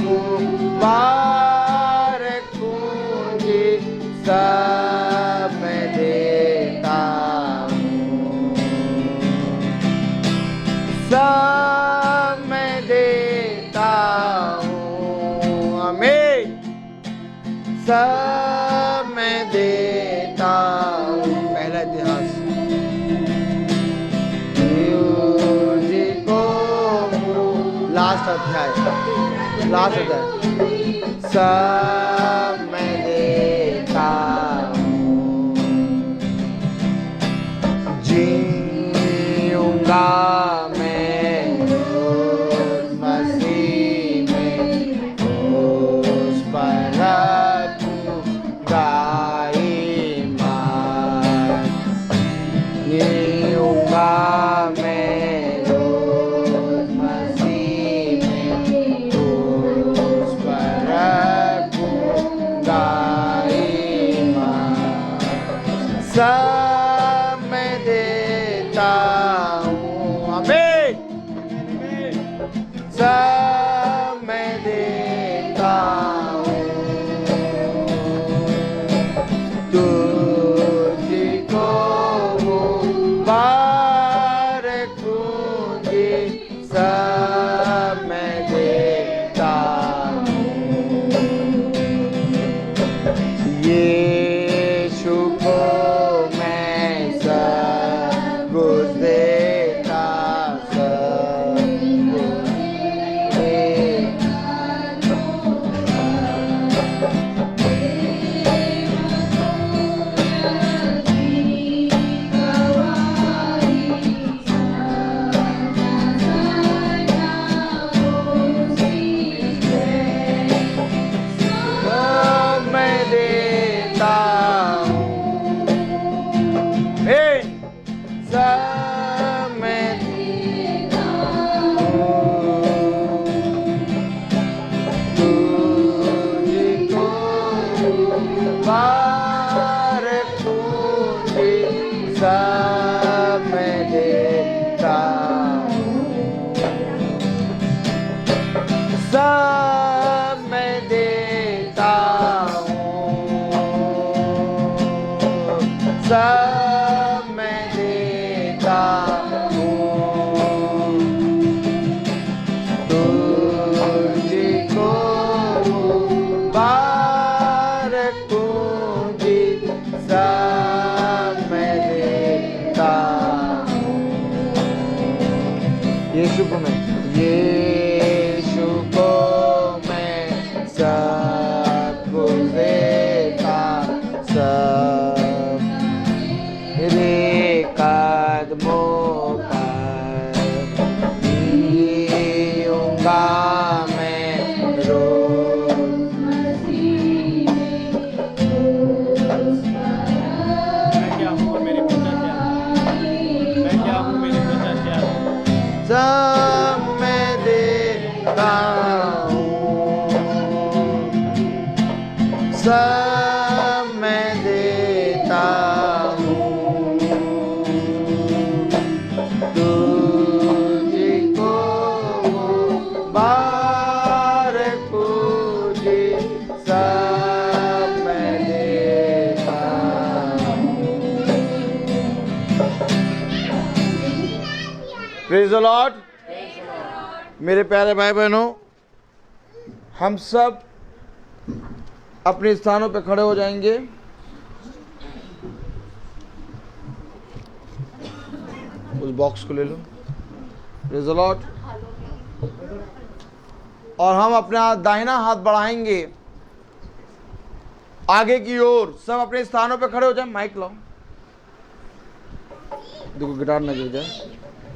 मुबारक मुझे सब मैं देता हूँ, सब मैं देता हूँ, आमीन। सब मैं देता हूँ। पहला इतिहास लास्ट अध्याय सब मैं देता हूँ, जीऊंगा मैं उस मसीह में, उस पर रखूंगा ईमान, जीऊंगा मैं उस मसीह में, उस पर रखूंगा ईमान। सब मैं देता हूँ, आमीन। सब मैं देता हूँ, तुझको मुबारक मुझे सब मैं देता हूँ, यीशु को मैं सब कुछ देता, सब कुछ देता। सब मैं देता हूँ, सब मैं देता हूँ, तुझको मुबारक मुझे सब मैं देता हूँ, सब मैं देता हूँ, सब मैं देता हूँ, तुझको मुबारक मुझे सब मैं देता हूँ, यीशु को मैं सब कुछ देता, सब मेरे कदमों पर जीऊंगा मैं रोज मसीह में, मैं क्या हूँ और मेरे पिता क्या हैं? मैं क्या हूँ, मेरे पिता क्या हैं? सब मैं देता हूँ, सब मैं देता हूँ, तुझको मुबारक मुझे सब मैं देता हूँ। Praise the Lord. मेरे प्यारे भाई बहनों, हम सब अपने स्थानों पर खड़े हो जाएंगे। उस बॉक्स को ले लो। Praise the Lord. और हम अपना दाहिना हाथ बढ़ाएंगे आगे की ओर। सब अपने स्थानों पर खड़े हो जाए। माइक लाओ, देखो गिटार ना गिर जाए।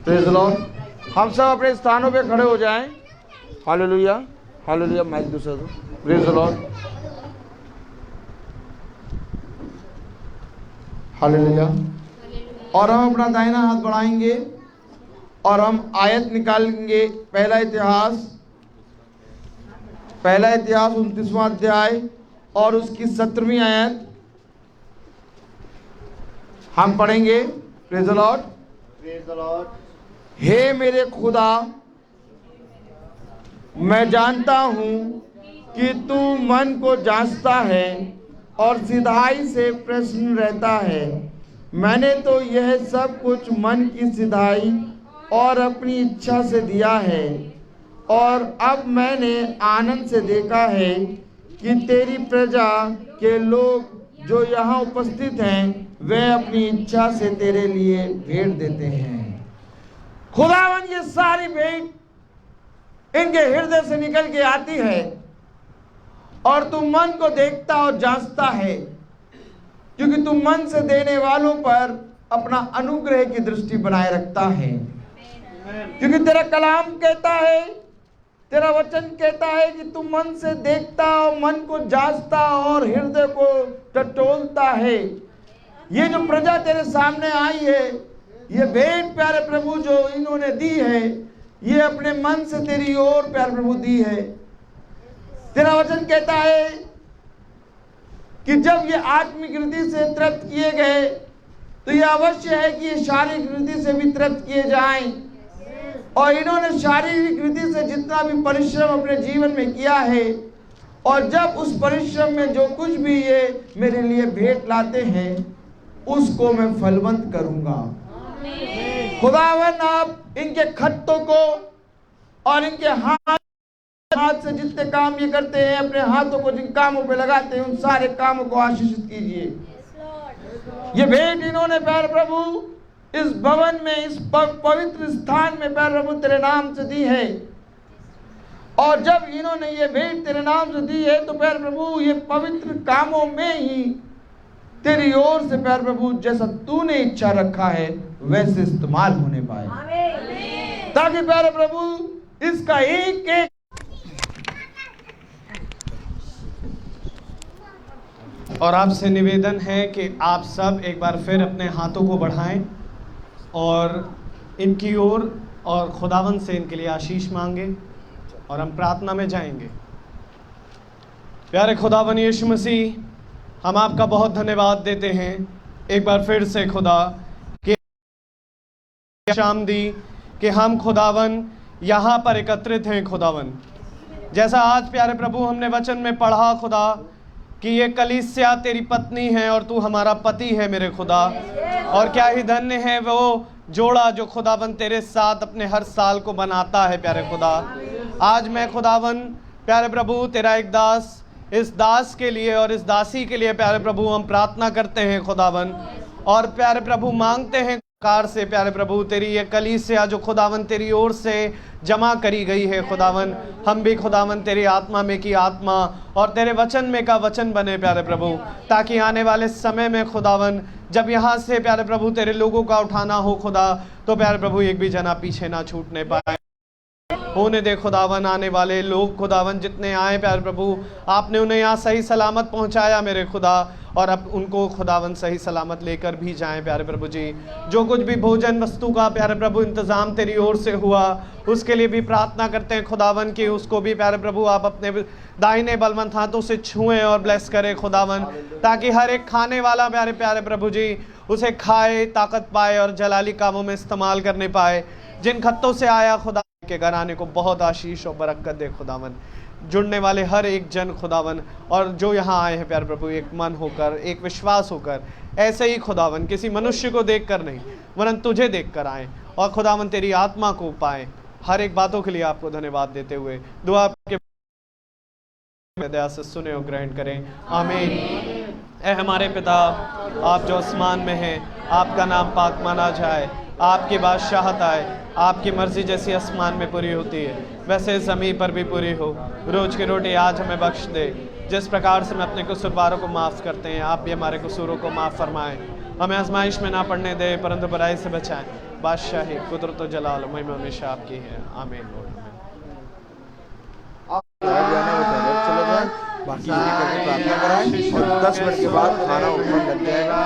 Praise the Lord. हम सब अपने स्थानों पे खड़े हो जाएं। Hallelujah, hallelujah. माइक दूसरा दो। Praise the lord, hallelujah. और हम अपना दाहिना हाथ बढ़ाएंगे और हम आयत निकालेंगे। पहला इतिहास 29वां अध्याय और उसकी 17वीं आयत हम पढ़ेंगे। Praise the lord, praise the lord. हे मेरे खुदा, मैं जानता हूँ कि तू मन को जांचता है और सिधाई से प्रसन्न रहता है। मैंने तो यह सब कुछ मन की सिधाई और अपनी इच्छा से दिया है, और अब मैंने आनंद से देखा है कि तेरी प्रजा के लोग जो यहाँ उपस्थित हैं वे अपनी इच्छा से तेरे लिए भेंट देते हैं। खुदावन ये सारी भेंट इनके हृदय से निकल के आती है और तू मन को देखता और जांचता है, क्योंकि तू मन से देने वालों पर अपना अनुग्रह की दृष्टि बनाए रखता है। क्योंकि तेरा कलाम कहता है, तेरा वचन कहता है कि तू मन से देखता और मन को जांचता और हृदय को टटोलता है। ये जो प्रजा तेरे सामने आई है, ये भेंट प्यारे प्रभु जो इन्होंने दी है, ये अपने मन से तेरी ओर प्यारे प्रभु दी है। तेरा वचन कहता है कि जब ये आत्मिक रीति से तृप्त किए गए तो यह अवश्य है कि ये शारीरिक रीति से भी तृप्त किए जाएं। और इन्होंने शारीरिक रीति से जितना भी परिश्रम अपने जीवन में किया है, और जब उस परिश्रम में जो कुछ भी ये मेरे लिए भेंट लाते हैं उसको मैं फलवंत करूंगा। खुदावन आप इनके खत्तों को और इनके हाथ से जितने काम ये करते हैं, अपने हाथों को जिन कामों पे लगाते हैं, उन सारे कामों को आशीषित कीजिए। ये भेंट इन्होंने प्यारे प्रभु इस भवन में, इस पवित्र स्थान में प्यारे प्रभु तेरे नाम से दी है, और जब इन्होंने ये भेंट तेरे नाम से दी है तो प्यारे प्रभु ये पवित्र कामों में ही तेरी ओर से प्यारे प्रभु जैसा तूने इच्छा रखा है वैसे इस्तेमाल होने पाए, ताकि प्यारे प्रभु इसका एक एक और आपसे निवेदन है कि आप सब एक बार फिर अपने हाथों को बढ़ाएं और इनकी ओर और खुदावन से इनके लिए आशीष मांगे और हम प्रार्थना में जाएंगे। प्यारे खुदावन यीशु मसीह, हम आपका बहुत धन्यवाद देते हैं एक बार फिर से खुदा कि शाम दी कि हम खुदावन यहाँ पर एकत्रित हैं। खुदावन जैसा आज प्यारे प्रभु हमने वचन में पढ़ा खुदा कि ये कलीसिया तेरी पत्नी है और तू हमारा पति है मेरे खुदा, और क्या ही धन्य है वो जोड़ा जो खुदावन तेरे साथ अपने हर साल को बनाता है प्यारे खुदा। आज मैं खुदावन प्यारे प्रभु तेरा एक दास, इस दास के लिए और इस दासी के लिए प्यारे प्रभु हम प्रार्थना करते हैं खुदावन, और प्यारे प्रभु मांगते हैं कार से प्यारे प्रभु तेरी ये कलीसिया जो खुदावन तेरी ओर से जमा करी गई है खुदावन, हम भी खुदावन तेरी आत्मा में की आत्मा और तेरे वचन में का वचन बने प्यारे प्रभु, ताकि आने वाले समय में खुदावन जब यहाँ से प्यारे प्रभु तेरे लोगों का उठाना हो खुदा, तो प्यारे प्रभु एक भी जना पीछे ना छूटने पाए। होने दे खुदावन आने वाले लोग खुदावन जितने आए प्यारे प्रभु, आपने उन्हें यहाँ सही सलामत पहुँचाया मेरे खुदा, और अब उनको खुदावन सही सलामत लेकर भी जाएं प्यारे प्रभु जी। जो कुछ भी भोजन वस्तु का प्यारे प्रभु इंतज़ाम तेरी ओर से हुआ उसके लिए भी प्रार्थना करते हैं खुदावन कि उसको भी प्यारे प्रभु आप अपने दाहिने बलवंत हाथों से छुएं और ब्लेस करें खुदावन, ताकि हर एक खाने वाला प्यारे प्यारे प्रभु जी उसे खाए, ताकत पाए और जलाली कामों में इस्तेमाल करने पाए। जिन खत्तों से आया खुदा के घराने को बहुत आशीष और बरकत दे खुदावन। जुड़ने वाले हर एक जन खुदावन और जो यहाँ आए हैं प्यारे प्रभु एक मन होकर, एक विश्वास होकर, ऐसे ही खुदावन किसी मनुष्य को देखकर नहीं वरन तुझे देखकर आए और खुदावन तेरी आत्मा को पाए। हर एक बातों के लिए आपको धन्यवाद देते हुए दुआ के दया से सुने और ग्रहण करें, आमीन। ऐ हमारे पिता आप जो आसमान में हैं, आपका नाम पाक माना जाए, आपकी बादशाहत आए, आपकी मर्जी जैसी आसमान में पूरी होती है वैसे ज़मीन पर भी पूरी हो। रोज़ की रोटी आज हमें बख्श दे, जिस प्रकार से हम अपने कसूरवारों को माफ़ करते हैं आप भी हमारे कसूरों को माफ़ फरमाएं। हमें आजमाइश में ना पड़ने दे परंतु बुराई से बचाएं। बादशाही कुदरत व जलाल महिमा हमेशा आपकी है, आमीन। चले जाए बाकी प्रार्थना कराएं और 10 मिनट के बाद खाना ओपन कर जाएगा।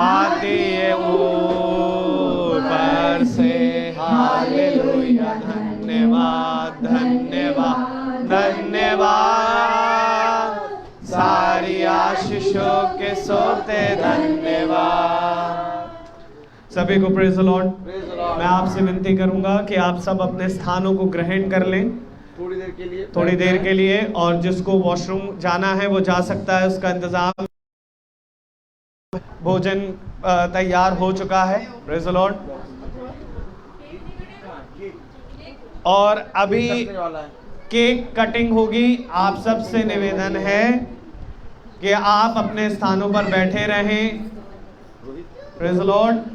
आती है ऊपर से, हालेलुया, धन्यवाद धन्यवाद धन्यवाद, सारी आशीषों के सोते धन्यवाद। सभी को प्रेज द लॉर्ड। मैं आपसे विनती करूंगा कि आप सब अपने स्थानों को ग्रहण कर लें थोड़ी देर के लिए, और जिसको वॉशरूम जाना है वो जा सकता है, उसका इंतजाम, भोजन तैयार हो चुका है। Praise the Lord. और अभी केक कटिंग होगी। आप सबसे निवेदन है कि आप अपने स्थानों पर बैठे रहें। Praise the Lord.